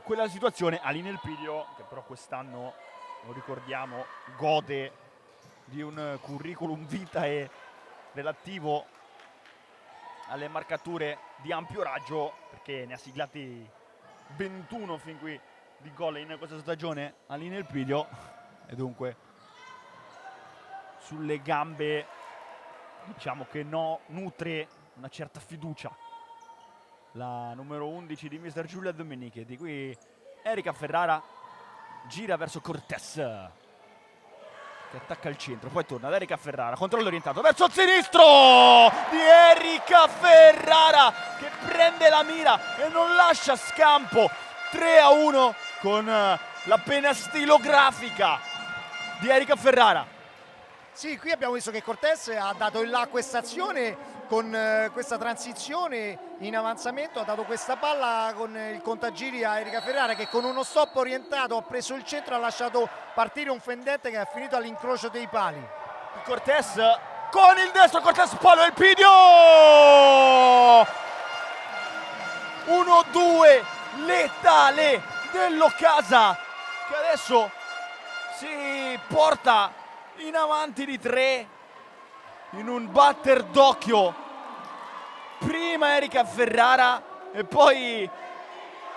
quella situazione. Aline Elpidio, che però quest'anno, lo ricordiamo, gode di un curriculum vitae relativo alle marcature di ampio raggio, perché ne ha siglati 21 fin qui di gol in questa stagione Aline Elpidio, e dunque sulle gambe diciamo che nutre una certa fiducia la numero 11 di Mister Giulia Domeniche. Di qui Erika Ferrara gira verso Cortés che attacca il centro, poi torna ad Erika Ferrara, controllo orientato verso il sinistro di Erika Ferrara che prende la mira e non lascia scampo. 3-1 con la penna stilografica di Erika Ferrara. Sì, qui abbiamo visto che Cortés ha dato il là a questa azione con questa transizione in avanzamento, ha dato questa palla con il contagiri a Erika Ferrara che con uno stop orientato ha preso il centro, ha lasciato partire un fendente che è finito all'incrocio dei pali. Cortés con il destro, Cortés palo Elpidio! 1-2 letale dell'Occasa che adesso si porta in avanti di 3 in un batter d'occhio. Prima Erika Ferrara e poi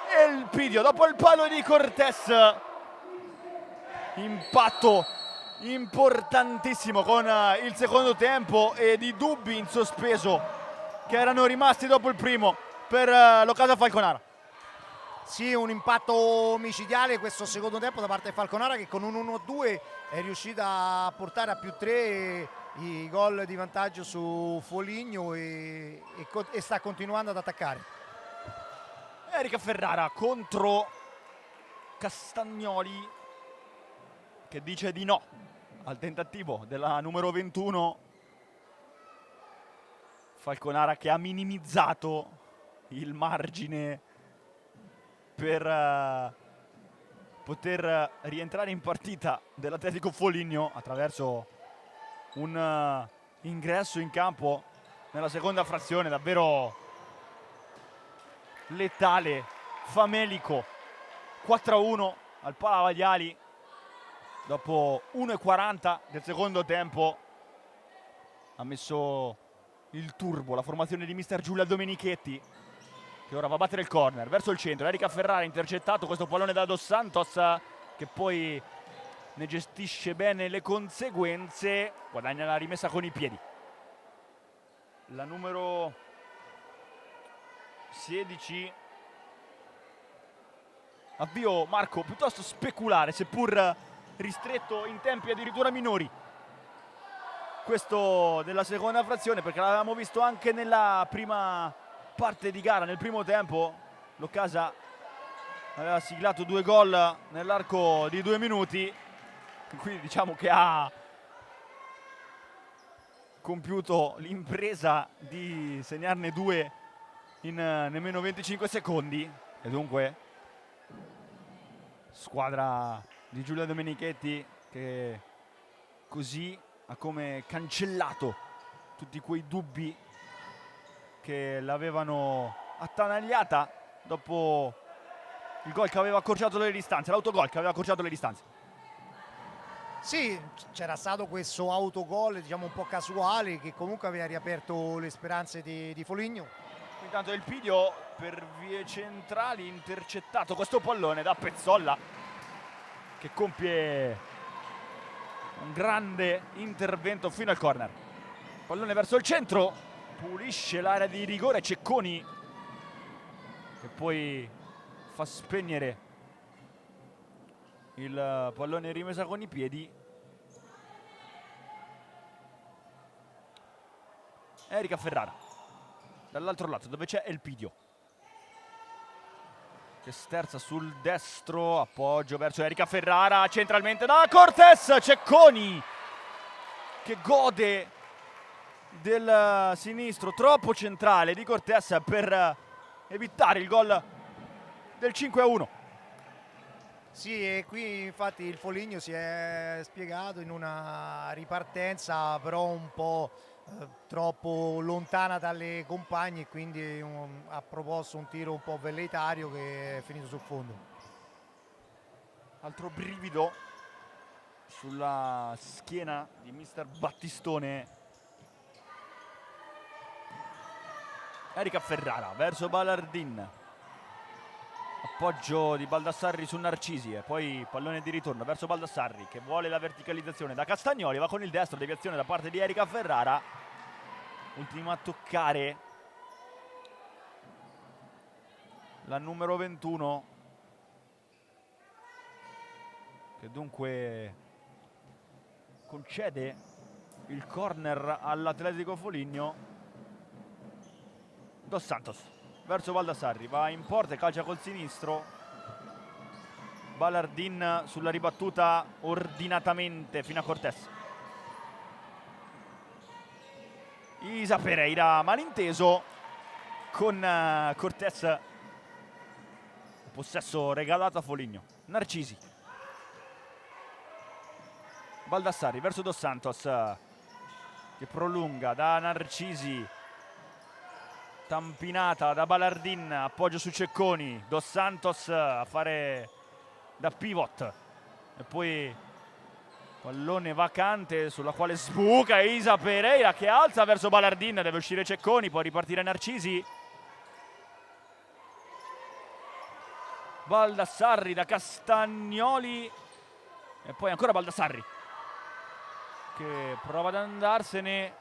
Elpidio dopo il palo di Cortés. Impatto importantissimo con il secondo tempo e di dubbi in sospeso che erano rimasti dopo il primo per l'Occasa Falconara. Sì, un impatto micidiale questo secondo tempo da parte di Falconara che con un 1-2 è riuscita a portare a più 3 i gol di vantaggio su Foligno e sta continuando ad attaccare. Erika Ferrara contro Castagnoli, che dice di no al tentativo della numero 21. Falconara che ha minimizzato il margine per poter rientrare in partita dell'Atletico Foligno attraverso un ingresso in campo nella seconda frazione davvero letale, famelico. 4-1 al Palavagliali dopo 1:40 del secondo tempo. Ha messo il turbo la formazione di mister Giulia Domenichetti, che ora va a battere il corner verso il centro. Erika Ferrara intercettato questo pallone da Dos Santos, che poi ne gestisce bene le conseguenze, guadagna la rimessa con i piedi. La numero 16, avvio Marco piuttosto speculare, seppur ristretto in tempi addirittura minori, questo della seconda frazione, perché l'avevamo visto anche nella prima parte di gara, nel primo tempo. L'Occasa aveva siglato 2 gol nell'arco di 2 minuti, quindi diciamo che ha compiuto l'impresa di segnarne 2 in nemmeno 25 secondi. E dunque squadra di Giulia Domenichetti che così ha come cancellato tutti quei dubbi che l'avevano attanagliata dopo il gol che aveva accorciato le distanze, l'autogol che aveva accorciato le distanze. Sì, c'era stato questo autogol, diciamo un po' casuale, che comunque aveva riaperto le speranze di Foligno. Intanto il Pidio per vie centrali intercettato questo pallone da Pezzolla, che compie un grande intervento fino al corner. Pallone verso il centro, pulisce l'area di rigore Cecconi, che poi fa spegnere il pallone in rimessa con i piedi. Erika Ferrara dall'altro lato dove c'è Elpidio, che sterza sul destro, appoggio verso Erika Ferrara, centralmente da Cortés. Cecconi che gode del sinistro troppo centrale di Cortés per evitare il gol del 5-1. Sì, e qui infatti il Foligno si è spiegato in una ripartenza però un po' troppo lontana dalle compagne, e quindi ha proposto un tiro un po' velleitario che è finito sul fondo. Altro brivido sulla schiena di mister Battistone. Erika Ferrara verso Ballardin, appoggio di Baldassarri su Narcisi e poi pallone di ritorno verso Baldassarri, che vuole la verticalizzazione da Castagnoli, va con il destro, deviazione da parte di Erika Ferrara. Ultima a toccare la numero 21, che dunque concede il corner all'Atletico Foligno. Dos Santos verso Baldassarri, va in porta e calcia col sinistro. Ballardin sulla ribattuta ordinatamente fino a Cortés. Isa Pereira malinteso con Cortés, possesso regalato a Foligno. Narcisi, Baldassarri verso Dos Santos, che prolunga da Narcisi, tampinata da Ballardin, appoggio su Cecconi. Dos Santos a fare da pivot e poi pallone vacante sulla quale sbuca Isa Pereira, che alza verso Ballardin, deve uscire Cecconi, può ripartire Narcisi. Baldassarri da Castagnoli e poi ancora Baldassarri che prova ad andarsene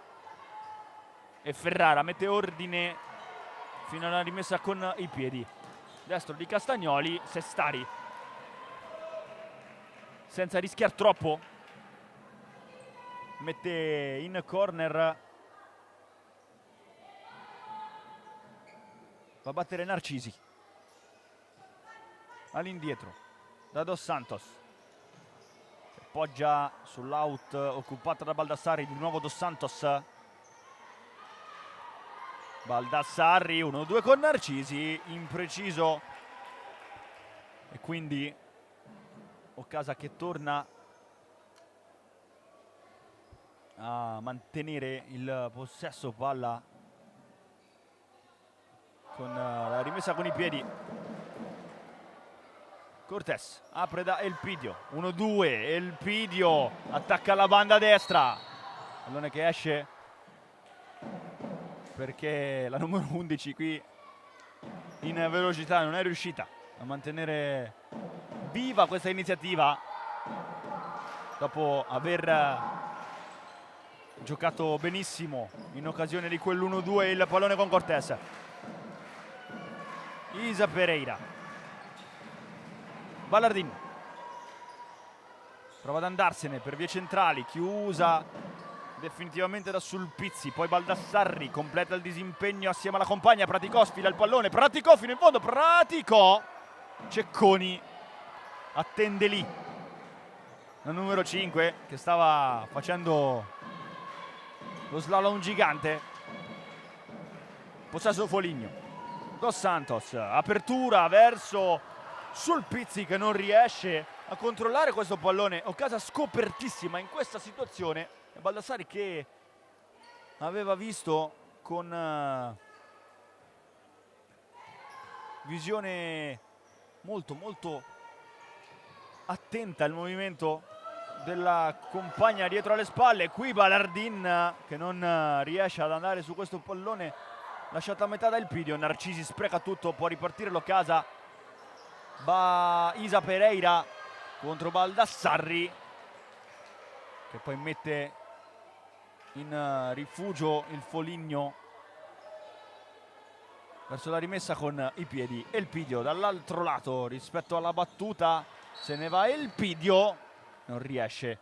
e Ferrara mette ordine fino alla rimessa con i piedi. Destro di Castagnoli, Sestari senza rischiare troppo mette in corner, va a battere Narcisi all'indietro da Dos Santos, poggia sull'out occupata da Baldassarri, di nuovo Dos Santos. Baldassarri 1-2 con Narcisi, impreciso, e quindi Occasa che torna a mantenere il possesso palla con la rimessa con i piedi. Cortés apre da Elpidio, 1-2, Elpidio attacca la banda destra, pallone che esce perché la numero 11 qui in velocità non è riuscita a mantenere viva questa iniziativa dopo aver giocato benissimo in occasione di quell'1-2 il pallone con Cortés. Isa Pereira, Ballardin prova ad andarsene per vie centrali, chiusa definitivamente da Sulpizzi, poi Baldassarri completa il disimpegno assieme alla compagna, Praticò sfila il pallone, Praticò fino in fondo, Praticò, Cecconi attende lì la numero 5 che stava facendo lo slalom gigante. Possesso Foligno, Dos Santos, apertura verso Sulpizzi che non riesce a controllare questo pallone. Occasa scopertissima in questa situazione, e Baldassarri che aveva visto con visione molto attenta il movimento della compagna dietro alle spalle. Qui Ballardin che non riesce ad andare su questo pallone lasciato a metà da Elpidio. Narcisi spreca tutto, può ripartire l'Occasa. Isa Pereira contro Baldassarri che poi mette in rifugio il Foligno verso la rimessa con i piedi. Elpidio dall'altro lato rispetto alla battuta, se ne va Elpidio, non riesce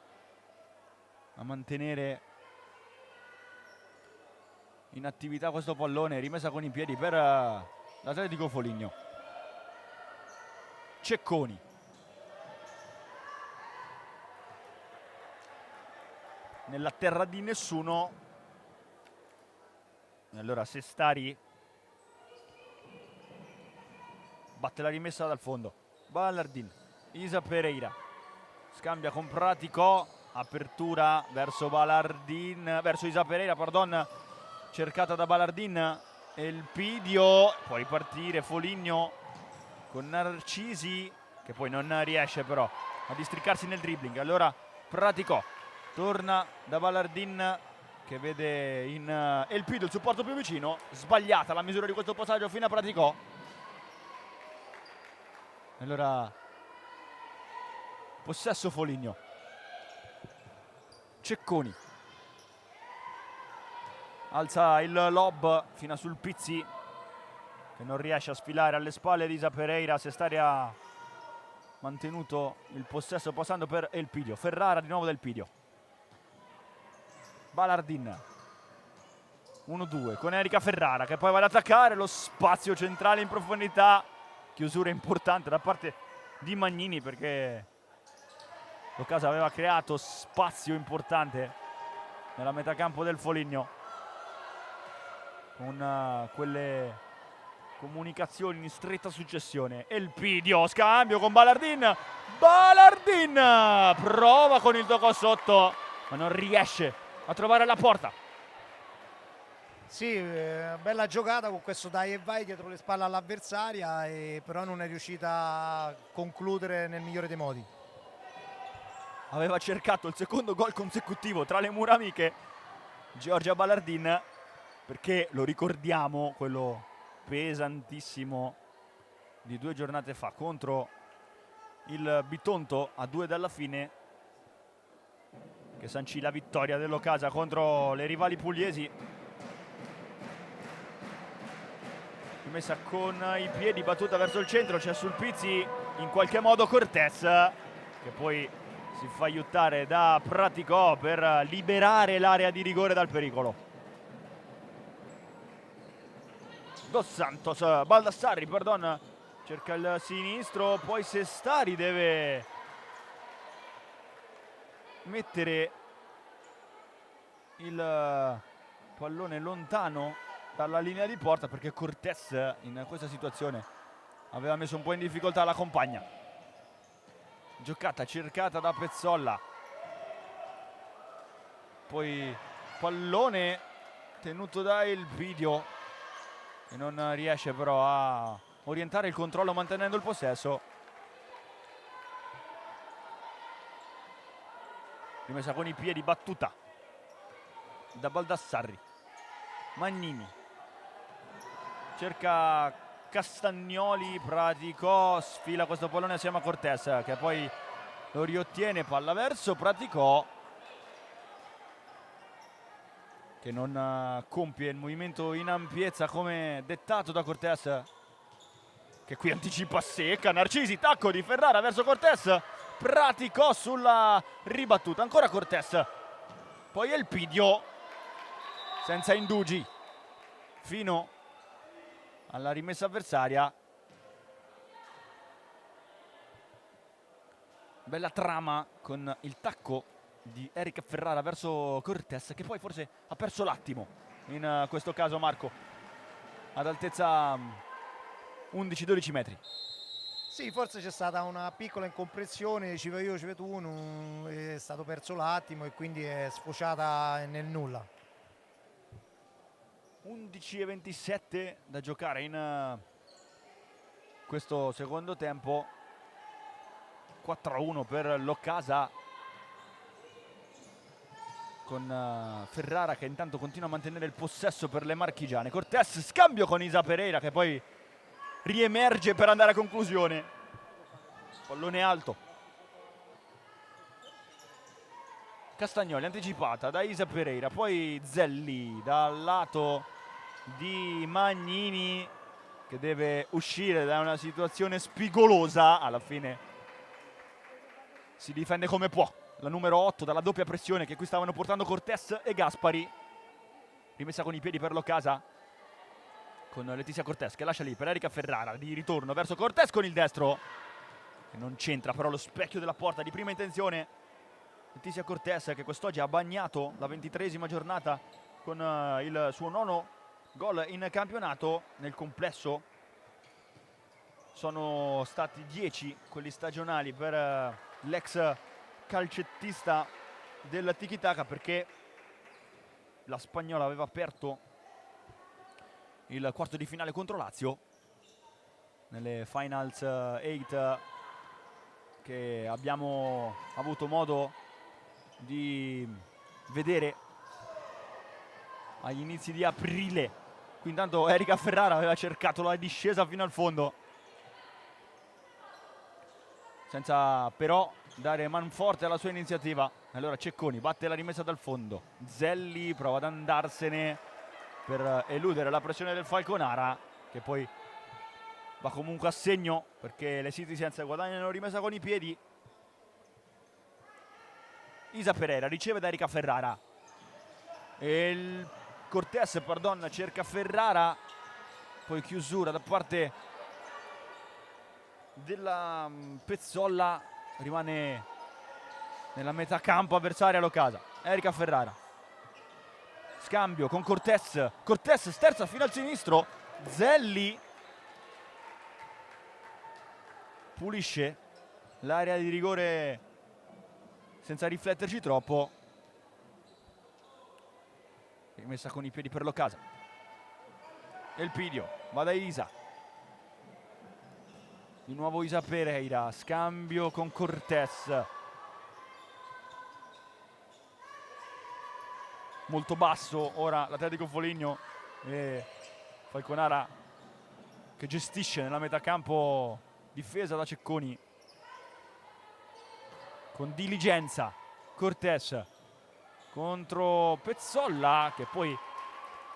a mantenere in attività questo pallone, rimessa con i piedi per l'Atletico Foligno. Cecconi, nella terra di nessuno, e allora Sestari batte la rimessa dal fondo. Ballardin, Isa Pereira scambia con Praticò, apertura verso Ballardin, verso Isa Pereira, pardon, cercata da Ballardin. Elpidio, può ripartire Foligno con Narcisi che poi non riesce però a districarsi nel dribbling. Allora Praticò torna da Ballardin che vede in Elpidio il supporto più vicino, sbagliata la misura di questo passaggio fino a Praticò. Allora possesso Foligno, Cecconi alza il lob fino a Sulpizzi che non riesce a sfilare alle spalle di Isa Pereira. Sestari ha mantenuto il possesso passando per Elpidio. Ferrara di nuovo da Elpidio. Ballardin 1-2 con Erika Ferrara che poi va ad attaccare lo spazio centrale in profondità. Chiusura importante da parte di Magnini perché l'Occasa aveva creato spazio importante nella metacampo del Foligno con quelle comunicazioni in stretta successione. Elpidio, scambio con Ballardin. Ballardin prova con il tocco sotto ma non riesce a trovare la porta. Sì, bella giocata con questo dai e vai dietro le spalle all'avversaria, però non è riuscita a concludere nel migliore dei modi. Aveva cercato il secondo gol consecutivo tra le mura amiche Giorgia Ballardin, perché lo ricordiamo, quello pesantissimo di 2 giornate fa contro il Bitonto a 2 dalla fine, che sancì la vittoria dell'Occasa contro le rivali pugliesi. Messa con i piedi, battuta verso il centro, c'è Sulpizzi, in qualche modo Cortés che poi si fa aiutare da Praticò per liberare l'area di rigore dal pericolo. Dos Santos, Baldassarri, pardon, cerca il sinistro, poi Sestari deve mettere il pallone lontano dalla linea di porta, perché Cortés in questa situazione aveva messo un po' in difficoltà la compagna. Giocata cercata da Pezzolla, poi pallone tenuto da Elpidio, che non riesce però a orientare il controllo mantenendo il possesso. Rimessa con i piedi, battuta da Baldassarri. Magnini cerca Castagnoli, Praticò, sfila questo pallone assieme a Cortés, che poi lo riottiene, palla verso Praticò, che non compie il movimento in ampiezza come dettato da Cortés, che qui anticipa secca. Narcisi, tacco di Ferrara verso Cortés, Praticò sulla ribattuta, ancora Cortés, poi Elpidio senza indugi fino alla rimessa avversaria. Bella trama con il tacco di Eric Ferrara verso Cortés, che poi forse ha perso l'attimo in questo caso, Marco, ad altezza 11-12 metri. Sì, forse c'è stata una piccola incomprensione, ci vedo io, ci vedo tu, è stato perso l'attimo e quindi è sfociata nel nulla. 11:27 da giocare in questo secondo tempo. 4-1 per l'Occasa, con Ferrara che intanto continua a mantenere il possesso per le marchigiane. Cortés, scambio con Isa Pereira, che poi riemerge per andare a conclusione. Pallone alto. Castagnoli, anticipata da Isa Pereira, poi Zelli dal lato di Magnini, che deve uscire da una situazione spigolosa. Alla fine si difende come può la numero 8 dalla doppia pressione che qui stavano portando Cortés e Gaspari. Rimessa con i piedi per l'Occasa, con Letizia Cortés che lascia lì per Erika Ferrara, di ritorno verso Cortés con il destro, che non c'entra però lo specchio della porta di prima intenzione. Letizia Cortés, che quest'oggi ha bagnato la 23esima giornata con il suo 9° gol in campionato. Nel complesso sono stati 10 quelli stagionali per l'ex calcettista del Tiki Taka, perché la spagnola aveva aperto il quarto di finale contro Lazio nelle Finals 8 che abbiamo avuto modo di vedere agli inizi di aprile. Qui intanto Erika Ferrara aveva cercato la discesa fino al fondo, senza però dare manforte alla sua iniziativa. Allora Cecconi batte la rimessa dal fondo, Zelli prova ad andarsene per eludere la pressione del Falconara, che poi va comunque a segno perché le Citizens guadagnano rimessa con i piedi. Isa Pereira riceve da Erika Ferrara e il Cortés, pardon, cerca Ferrara, poi chiusura da parte della Pezzolla, rimane nella metà campo avversaria l'Occasa. Erika Ferrara, scambio con Cortés, Cortés sterza fino al sinistro, Zelli pulisce l'area di rigore senza rifletterci troppo. Rimessa con i piedi per l'Occasa. Elpidio va da Isa, di nuovo Isa Pereira, scambio con Cortés, molto basso ora l'Atletico Foligno, e Falconara che gestisce nella metà campo, difesa da Cecconi con diligenza. Cortés contro Pezzolla, che poi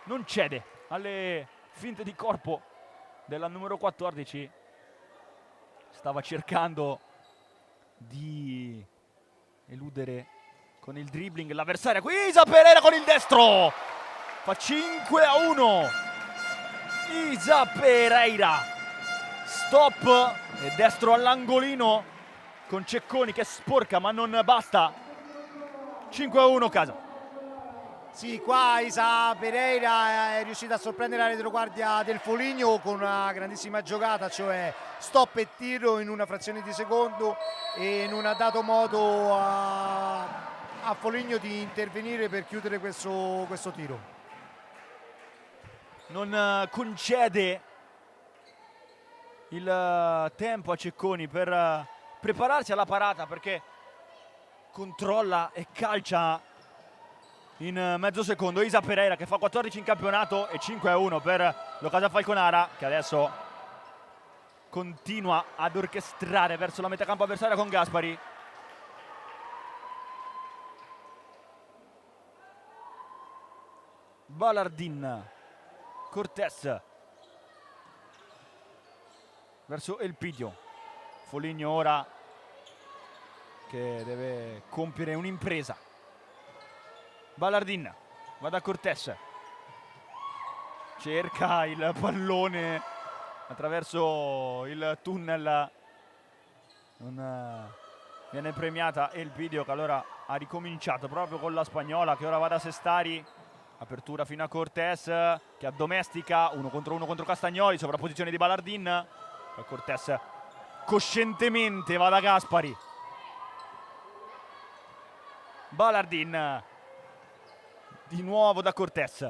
non cede alle finte di corpo della numero 14. Stava cercando di eludere con il dribbling l'avversaria. Qui Isa Pereira con il destro, fa 5-1. Isa Pereira, stop e destro all'angolino con Cecconi che sporca ma non basta. 5-1 casa. Sì, qua Isa Pereira è riuscita a sorprendere la retroguardia del Foligno con una grandissima giocata, cioè stop e tiro in una frazione di secondo, e non ha dato modo a Foligno di intervenire per chiudere questo tiro. Non concede il tempo a Cecconi per prepararsi alla parata, perché controlla e calcia in mezzo secondo. Isa Pereira che fa 14 in campionato e 5-1 per l'Occasa Falconara, che adesso continua ad orchestrare verso la metà campo avversaria con Gaspari. Balardin, Cortés verso Elpidio. Foligno ora che deve compiere un'impresa. Balardin va da Cortés, cerca il pallone attraverso il tunnel, non viene premiata Elpidio, che allora ha ricominciato proprio con la spagnola, che ora va da Sestari. Apertura fino a Cortés che addomestica, 1 contro Castagnoli, sovrapposizione di Balardin. Poi Cortés coscientemente va da Gaspari. Balardin di nuovo da Cortés,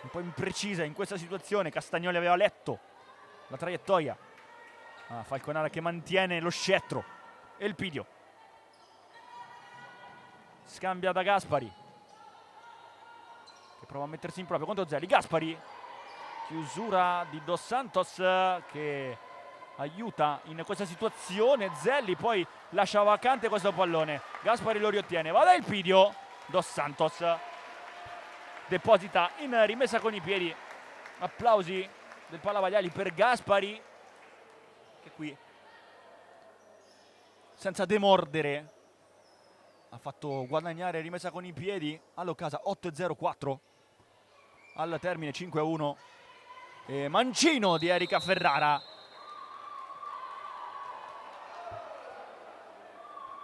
un po' imprecisa in questa situazione. Castagnoli aveva letto la traiettoria. Falconara che mantiene lo scettro. Elpidio scambia da Gaspari, che prova a mettersi in proprio contro Zelli. Gaspari, chiusura di Dos Santos che aiuta in questa situazione. Zelli poi lascia vacante questo pallone, Gaspari lo riottiene, va da Elpidio. Dos Santos deposita in rimessa con i piedi. Applausi del Pallavaiali per Gaspari, che qui senza demordere ha fatto guadagnare rimessa con i piedi all'Occasa. 8-0-4 al termine, 5-1. E mancino di Erika Ferrara.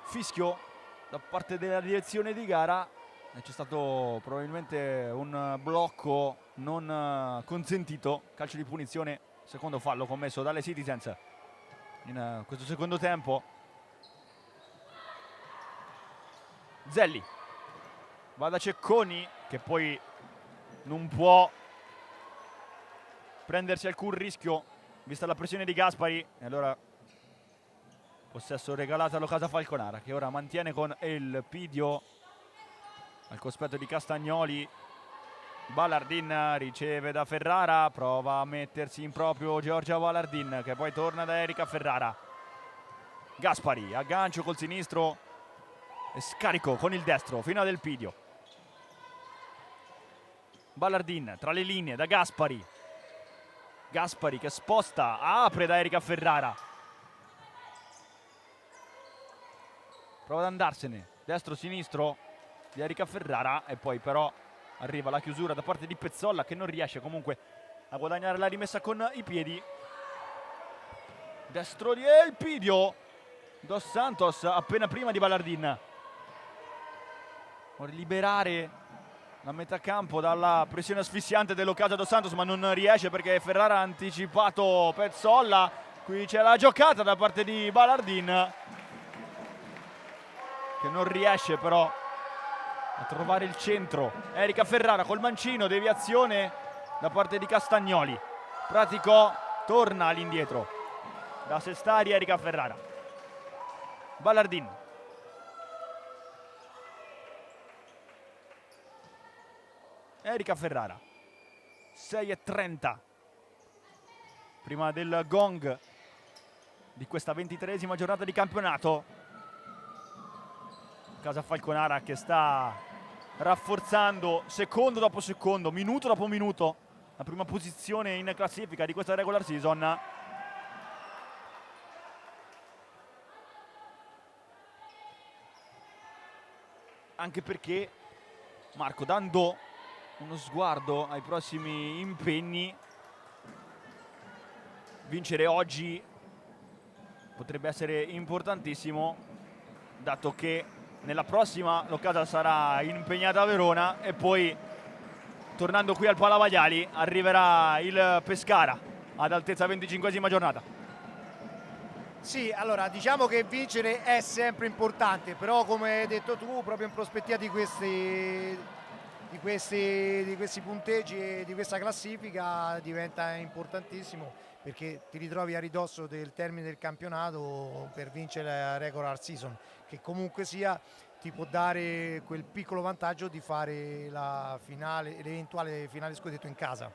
Fischio da parte della direzione di gara. C'è stato probabilmente un blocco non consentito. Calcio di punizione, secondo fallo commesso dalle Citizens in questo secondo tempo. Zelli va da Cecconi, che poi non può prendersi alcun rischio vista la pressione di Gaspari, e allora possesso regalato all'Occasa Falconara, che ora mantiene con Elpidio al cospetto di Castagnoli. Balardin riceve da Ferrara, prova a mettersi in proprio Giorgia Balardin, che poi torna da Erika Ferrara. Gaspari, aggancio col sinistro e scarico con il destro fino ad Elpidio. Balardin tra le linee da Gaspari. Gaspari che sposta, apre da Erika Ferrara. Prova ad andarsene, destro-sinistro di Erika Ferrara, e poi però arriva la chiusura da parte di Pezzolla, che non riesce comunque a guadagnare la rimessa con i piedi. Destro di Elpidio. Dos Santos appena prima di Balardin. Vuole liberare la metà campo dalla pressione asfissiante dell'Occasa Dos Santos, ma non riesce perché Ferrara ha anticipato Pezzolla. Qui c'è la giocata da parte di Balardin, che non riesce però a trovare il centro. Erika Ferrara col mancino, deviazione da parte di Castagnoli. Praticò, torna all'indietro da Sestari. Erika Ferrara. Balardin. Erika Ferrara. 6:30 prima del gong di questa 23esima giornata di campionato. Casa Falconara che sta rafforzando secondo dopo secondo, minuto dopo minuto, la prima posizione in classifica di questa regular season. anche perché, Marco, dando uno sguardo ai prossimi impegni, vincere oggi potrebbe essere importantissimo, dato che nella prossima l'Occasa sarà impegnata a Verona e poi, tornando qui al Palavaiali, arriverà il Pescara ad altezza 25esima giornata. Sì, allora diciamo che vincere è sempre importante, però come hai detto tu, proprio in prospettiva di questi punteggi e di questa classifica diventa importantissimo, perché ti ritrovi a ridosso del termine del campionato per vincere la regular season, che comunque sia ti può dare quel piccolo vantaggio di fare l'eventuale finale scudetto in casa.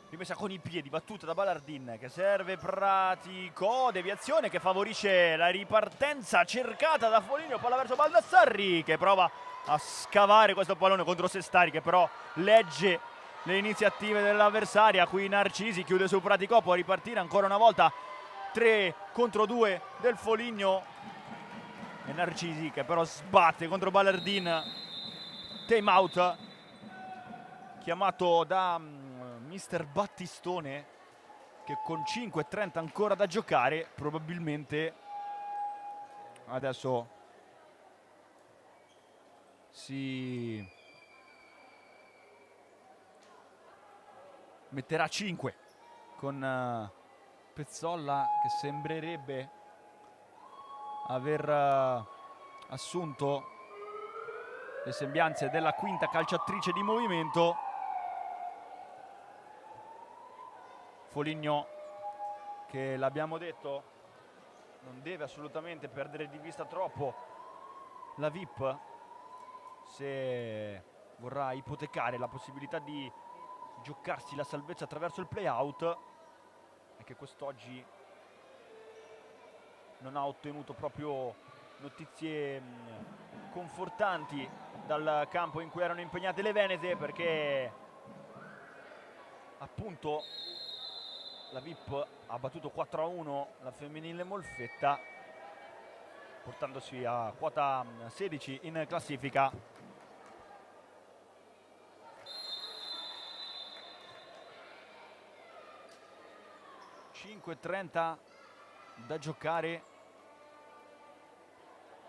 Rimessa con i piedi, battuta da Ballardin che serve Pratico, deviazione che favorisce la ripartenza cercata da Foligno, palla verso Baldassarri che prova a scavare questo pallone contro Sestari, che però legge le iniziative dell'avversaria. Qui Narcisi chiude su Pratico, può ripartire ancora una volta, 3 contro 2 del Foligno, e Narcisi che però sbatte contro Ballardin. Time out chiamato da mister Battistone, che con 5:30 ancora da giocare probabilmente adesso si metterà 5 con Pezzolla, che sembrerebbe aver assunto le sembianze della quinta calciatrice di movimento. Foligno, che l'abbiamo detto, non deve assolutamente perdere di vista troppo la VIP se vorrà ipotecare la possibilità di giocarsi la salvezza attraverso il play-out, e che quest'oggi non ha ottenuto proprio notizie confortanti dal campo in cui erano impegnate le venete, perché appunto la VIP ha battuto 4-1 la femminile Molfetta, portandosi a quota 16 in classifica. (5:30 da giocare).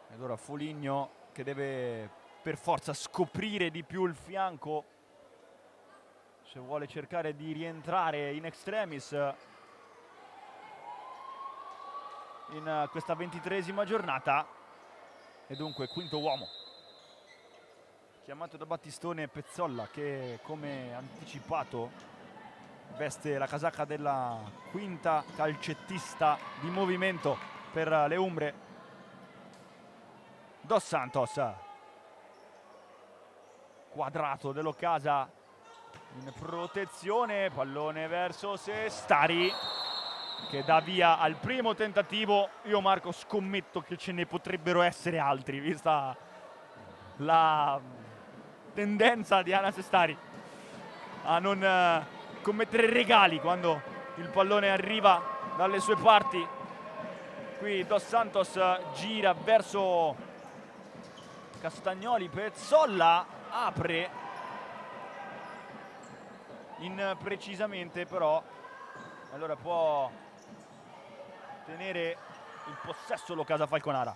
E allora Foligno che deve per forza scoprire di più il fianco se vuole cercare di rientrare in extremis in questa 23esima giornata. E dunque quinto uomo chiamato da Battistone Pezzolla, che come anticipato veste la casacca della quinta calcettista di movimento per le Umbre. Dos Santos, quadrato dell'Occasa in protezione, pallone verso Sestari che dà via al primo tentativo. Io, Marco, scommetto che ce ne potrebbero essere altri, vista la tendenza di Ana Sestari a non commettere regali quando il pallone arriva dalle sue parti. Qui Dos Santos gira verso Castagnoli, Pezzolla apre imprecisamente, però allora può tenere il possesso l'Occasa Falconara.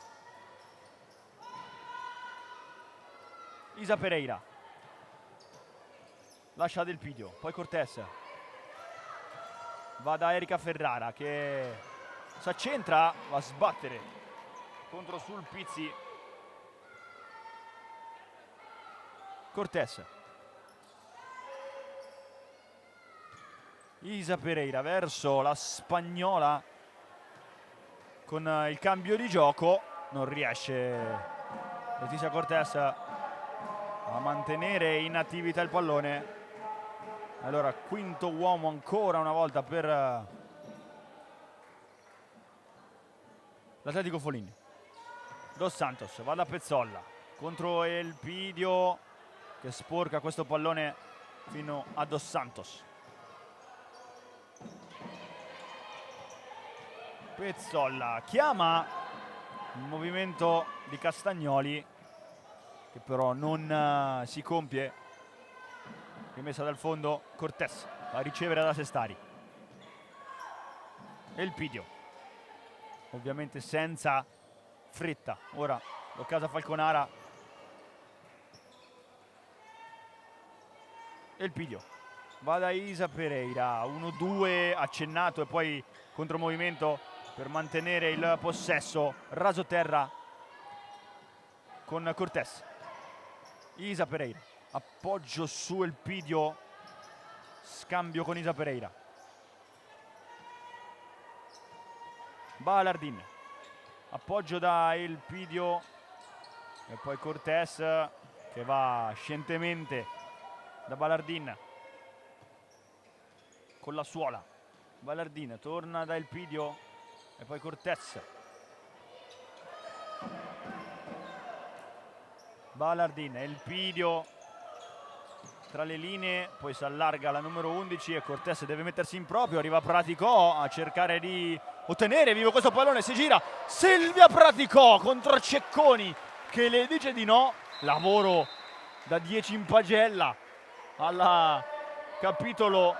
Isa Pereira lascia Del Pidio, poi Cortés, va da Erika Ferrara che si accentra, va a sbattere contro Sulpizzi. Cortés, Isa Pereira verso la spagnola con il cambio di gioco, non riesce Letizia Cortés a mantenere in attività il pallone. Allora quinto uomo ancora una volta per l'Atletico Foligno. Dos Santos va da Pezzolla contro Elpidio che sporca questo pallone fino a Dos Santos. Pezzolla chiama il movimento di Castagnoli che però non si compie. Rimessa dal fondo, Cortés va a ricevere da Sestari. Elpidio, ovviamente senza fretta. Ora lo casa Falconara. Elpidio va da Isa Pereira, 1-2 accennato e poi contromovimento per mantenere il possesso, raso terra con Cortés. Isa Pereira, appoggio su Elpidio, scambio con Isa Pereira. Balardin, appoggio da Elpidio e poi Cortés che va scientemente da Balardin con la suola. Balardin torna da Elpidio e poi Cortés. Balardin, Elpidio tra le linee, poi si allarga la numero 11 e Cortés deve mettersi in proprio. Arriva Praticò a cercare di ottenere vivo questo pallone, si gira Silvia Praticò contro Cecconi che le dice di no. Lavoro da 10 in pagella alla capitolo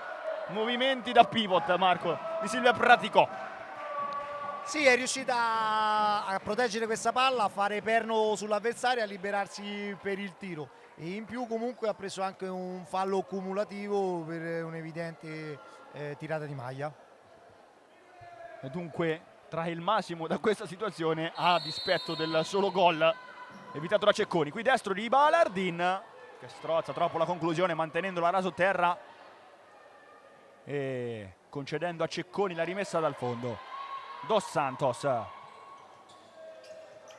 movimenti da pivot, Marco, di Silvia Praticò. Sì, è riuscita a proteggere questa palla, a fare perno sull'avversario e a liberarsi per il tiro. E in più comunque ha preso anche un fallo cumulativo per un'evidente tirata di maglia. E dunque trae il massimo da questa situazione a dispetto del solo gol evitato da Cecconi. Qui destro di Balardin che strozza troppo la conclusione mantenendola a raso terra e concedendo a Cecconi la rimessa dal fondo. Dos Santos,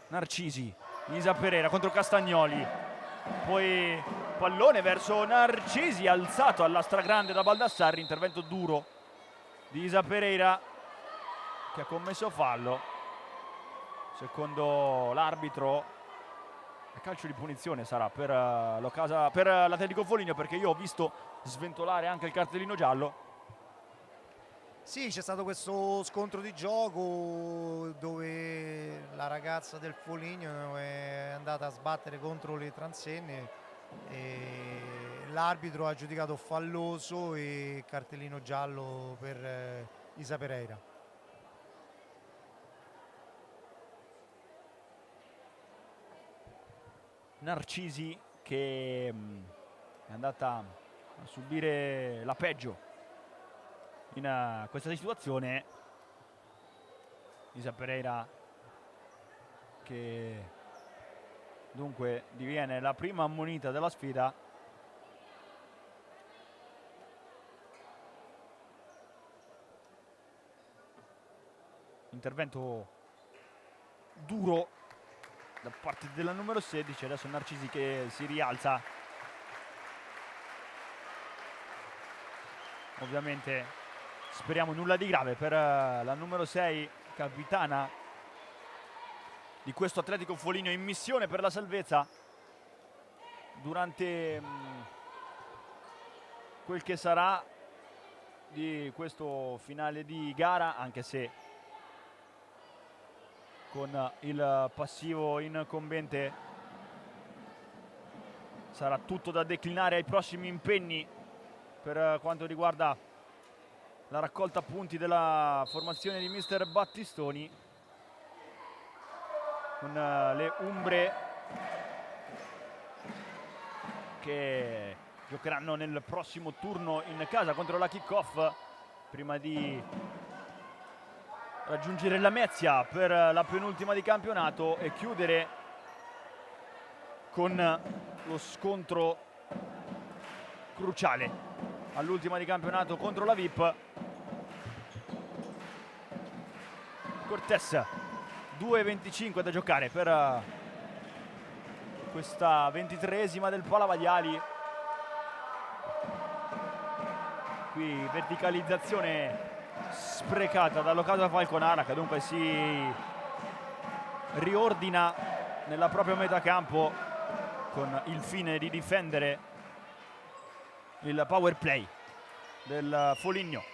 Narcisi, Isa Pereira contro Castagnoli, poi pallone verso Narcisi alzato alla stragrande da Baldassarri, intervento duro di Isa Pereira che ha commesso fallo. Secondo l'arbitro calcio di punizione sarà per l'Atletico Foligno, perché io ho visto sventolare anche il cartellino giallo. Sì, c'è stato questo scontro di gioco dove la ragazza del Foligno è andata a sbattere contro le transenne e l'arbitro ha giudicato falloso e cartellino giallo per Isa Pereira. Narcisi che è andata a subire la peggio in questa situazione. Isa Pereira che dunque diviene la prima ammonita della sfida. Intervento duro da parte della numero 16, adesso Narcisi che si rialza. Ovviamente speriamo nulla di grave per la numero 6, capitana di questo Atletico Foligno in missione per la salvezza durante quel che sarà di questo finale di gara, anche se con il passivo incombente sarà tutto da declinare ai prossimi impegni per quanto riguarda la raccolta punti della formazione di mister Battistoni, con le Umbre che giocheranno nel prossimo turno in casa contro la Kick-Off prima di raggiungere la Lamezia per la penultima di campionato e chiudere con lo scontro cruciale all'ultima di campionato contro la VIP. Cortés, 2:25 da giocare per questa 23esima del Palavaglia. Qui verticalizzazione sprecata dall'Ocasa Falconara, che dunque si riordina nella propria metà campo con il fine di difendere il power play del Foligno.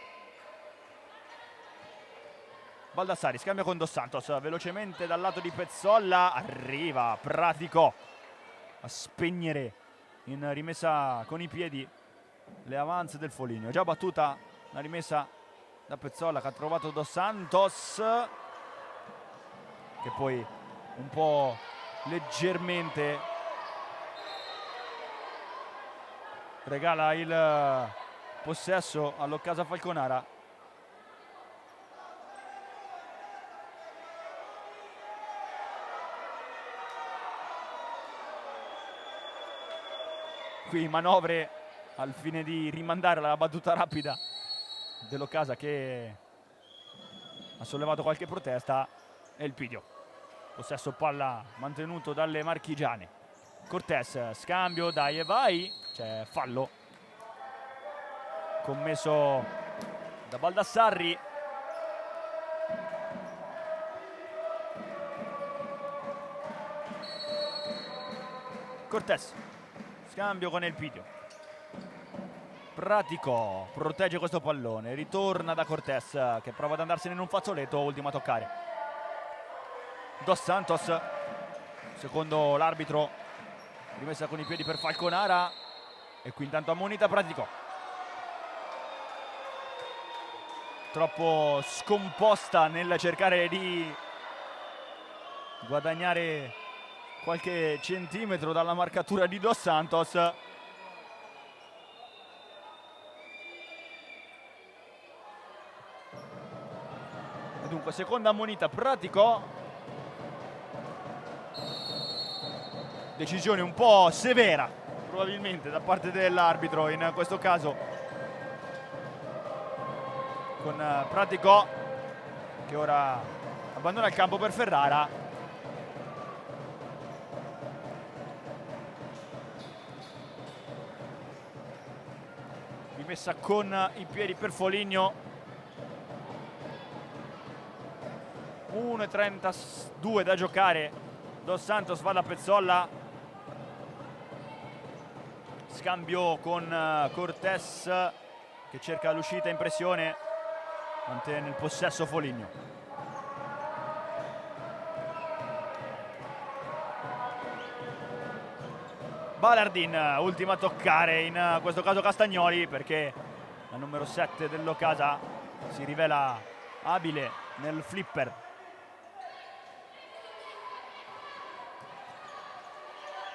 Baldassari scambia con Dos Santos velocemente dal lato di Pezzolla, arriva Praticò a a spegnere in rimessa con i piedi le avance del Foligno. Già battuta la rimessa da Pezzolla, che ha trovato Dos Santos, che poi un po' leggermente regala il possesso all'Occasa Falconara. Qui manovre al fine di rimandare la battuta rapida dell'Occasa, che ha sollevato qualche protesta, e il Pidio. Possesso palla mantenuto dalle marchigiane. Cortés, scambio, dai e vai, c'è fallo commesso da Baldassarri. Cortés, scambio con Elpidio. Pratico protegge questo pallone, ritorna da Cortés, che prova ad andarsene in un fazzoletto, ultimo a toccare Dos Santos. Secondo l'arbitro, rimessa con i piedi per Falconara, e qui intanto ammonita Pratico. Troppo scomposta nel cercare di guadagnare qualche centimetro dalla marcatura di Dos Santos. E dunque seconda ammonita Pratico. Decisione un po' severa probabilmente da parte dell'arbitro in questo caso, con Pratico che ora abbandona il campo per Ferrara. Rimessa con i piedi per Foligno. 1:32 da giocare. Dos Santos va da Pezzolla. Scambio con Cortés, che cerca l'uscita in pressione, mantiene il possesso Foligno. Balardin, ultima a toccare in questo caso Castagnoli, perché la numero 7 dell'Occasa si rivela abile nel flipper.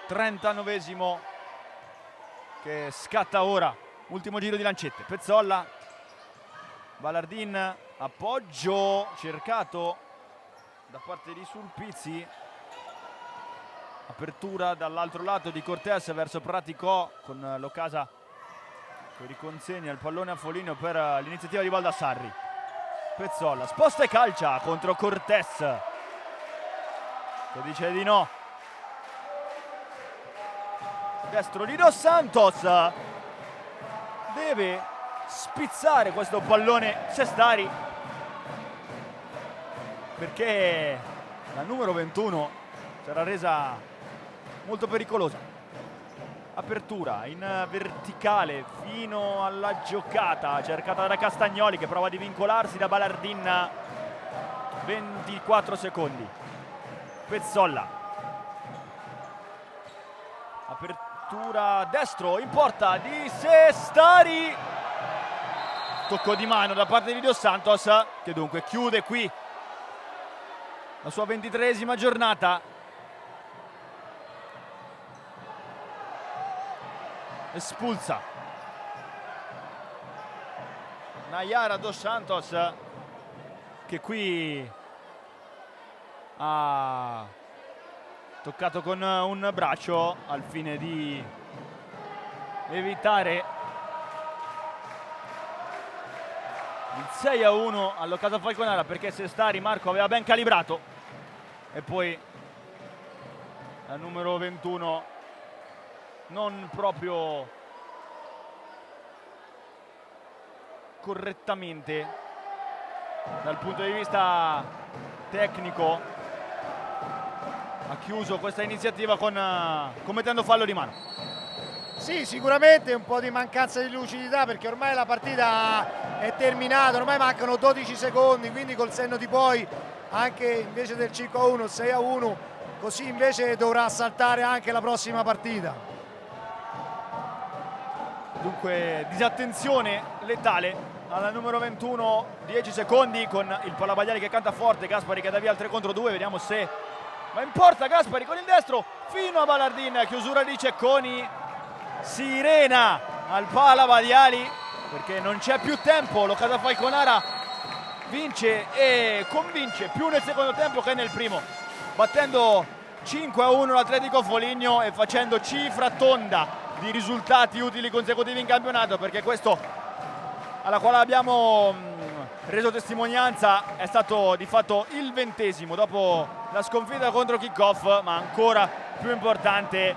Trentanovesimo che scatta ora, ultimo giro di lancette. Pezzolla, Balardin, appoggio cercato da parte di Sulpizzi, apertura dall'altro lato di Cortés verso Pratico, con l'Occasa che riconsegna il pallone a Foligno per l'iniziativa di Baldassarri. Pezzolla sposta e calcia contro Cortés, che dice di no. Destro di Dos Santos, deve spizzare questo pallone Sestari, perché la numero 21 sarà resa molto pericolosa. Apertura in verticale fino alla giocata cercata da Castagnoli, che prova a divincolarsi da Balardin. 24 secondi. Pezzolla, apertura destro in porta di Sestari, tocco di mano da parte di Dos Santos, che dunque chiude qui la sua 23esima giornata. Espulsa Nayara Dos Santos, che qui ha toccato con un braccio al fine di evitare il 6-1 all'Occasa Falconara, perché Sestari Marco aveva ben calibrato, e poi la numero 21 non proprio correttamente dal punto di vista tecnico ha chiuso questa iniziativa commettendo fallo di mano. Sì, sicuramente un po' di mancanza di lucidità, perché ormai la partita è terminata, ormai mancano 12 secondi, quindi col senno di poi, anche invece del 5-1, 6-1, così invece dovrà saltare anche la prossima partita. Dunque disattenzione letale alla numero 21, 10 secondi con il Palabagliari che canta forte, Gaspari che dà via al 3 contro 2, vediamo se va in porta Gaspari con il destro fino a Ballardin, chiusura di Cecconi, sirena al Palabagliari perché non c'è più tempo, lo Casafalconara vince e convince più nel secondo tempo che nel primo, battendo 5-1 l'Atletico Foligno e facendo cifra tonda di risultati utili consecutivi in campionato, perché questo alla quale abbiamo reso testimonianza è stato di fatto il 20° dopo la sconfitta contro Kickoff, ma ancora più importante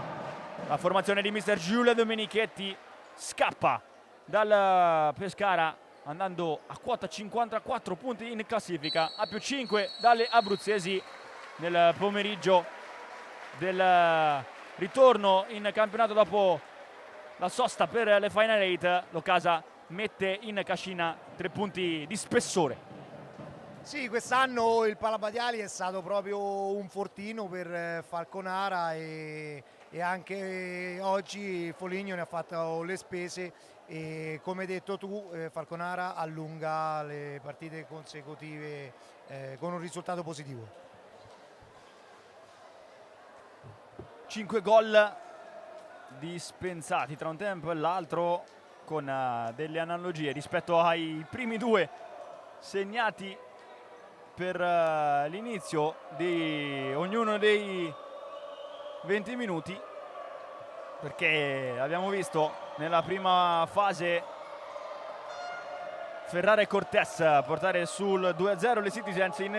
la formazione di mister Giulio Domenichetti scappa dal Pescara andando a quota 54 punti in classifica, a più 5 dalle abruzzesi nel pomeriggio del ritorno in campionato dopo la sosta per le Final 8. L'Ocasa mette in cascina 3 punti di spessore. Sì, quest'anno il Palabagliari è stato proprio un fortino per Falconara e anche oggi il Foligno ne ha fatto le spese e come hai detto tu Falconara allunga le partite consecutive con un risultato positivo. 5 gol dispensati tra un tempo e l'altro, con delle analogie rispetto ai primi 2 segnati per l'inizio di ognuno dei 20 minuti, perché abbiamo visto nella prima fase Ferrara e Cortés portare sul 2-0 le Citizens in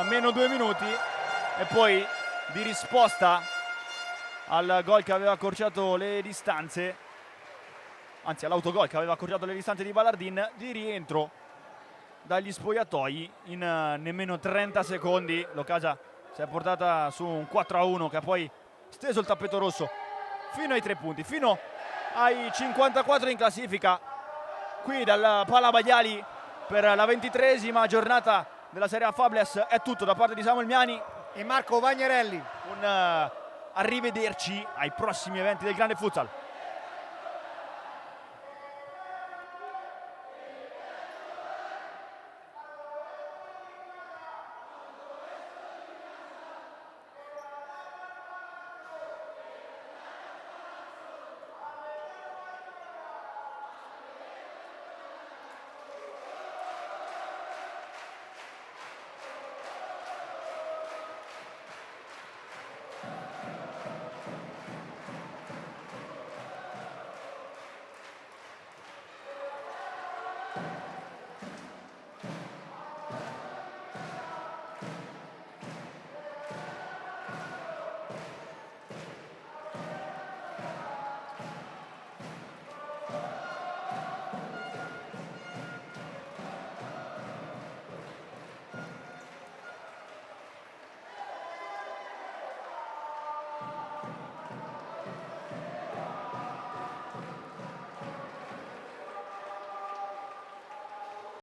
meno 2 minuti e poi di risposta al gol che aveva accorciato le distanze, anzi all'autogol che aveva accorciato le distanze di Ballardin, di rientro dagli spogliatoi in nemmeno 30 secondi l'Ocasa si è portata su un 4-1 che ha poi steso il tappeto rosso fino ai 3 punti, fino ai 54 in classifica qui dal Palabagliari per la 23esima giornata della Serie A Fables. È tutto da parte di Samuel Miani e Marco Vagnerelli. Un arrivederci ai prossimi eventi del Grande Futsal.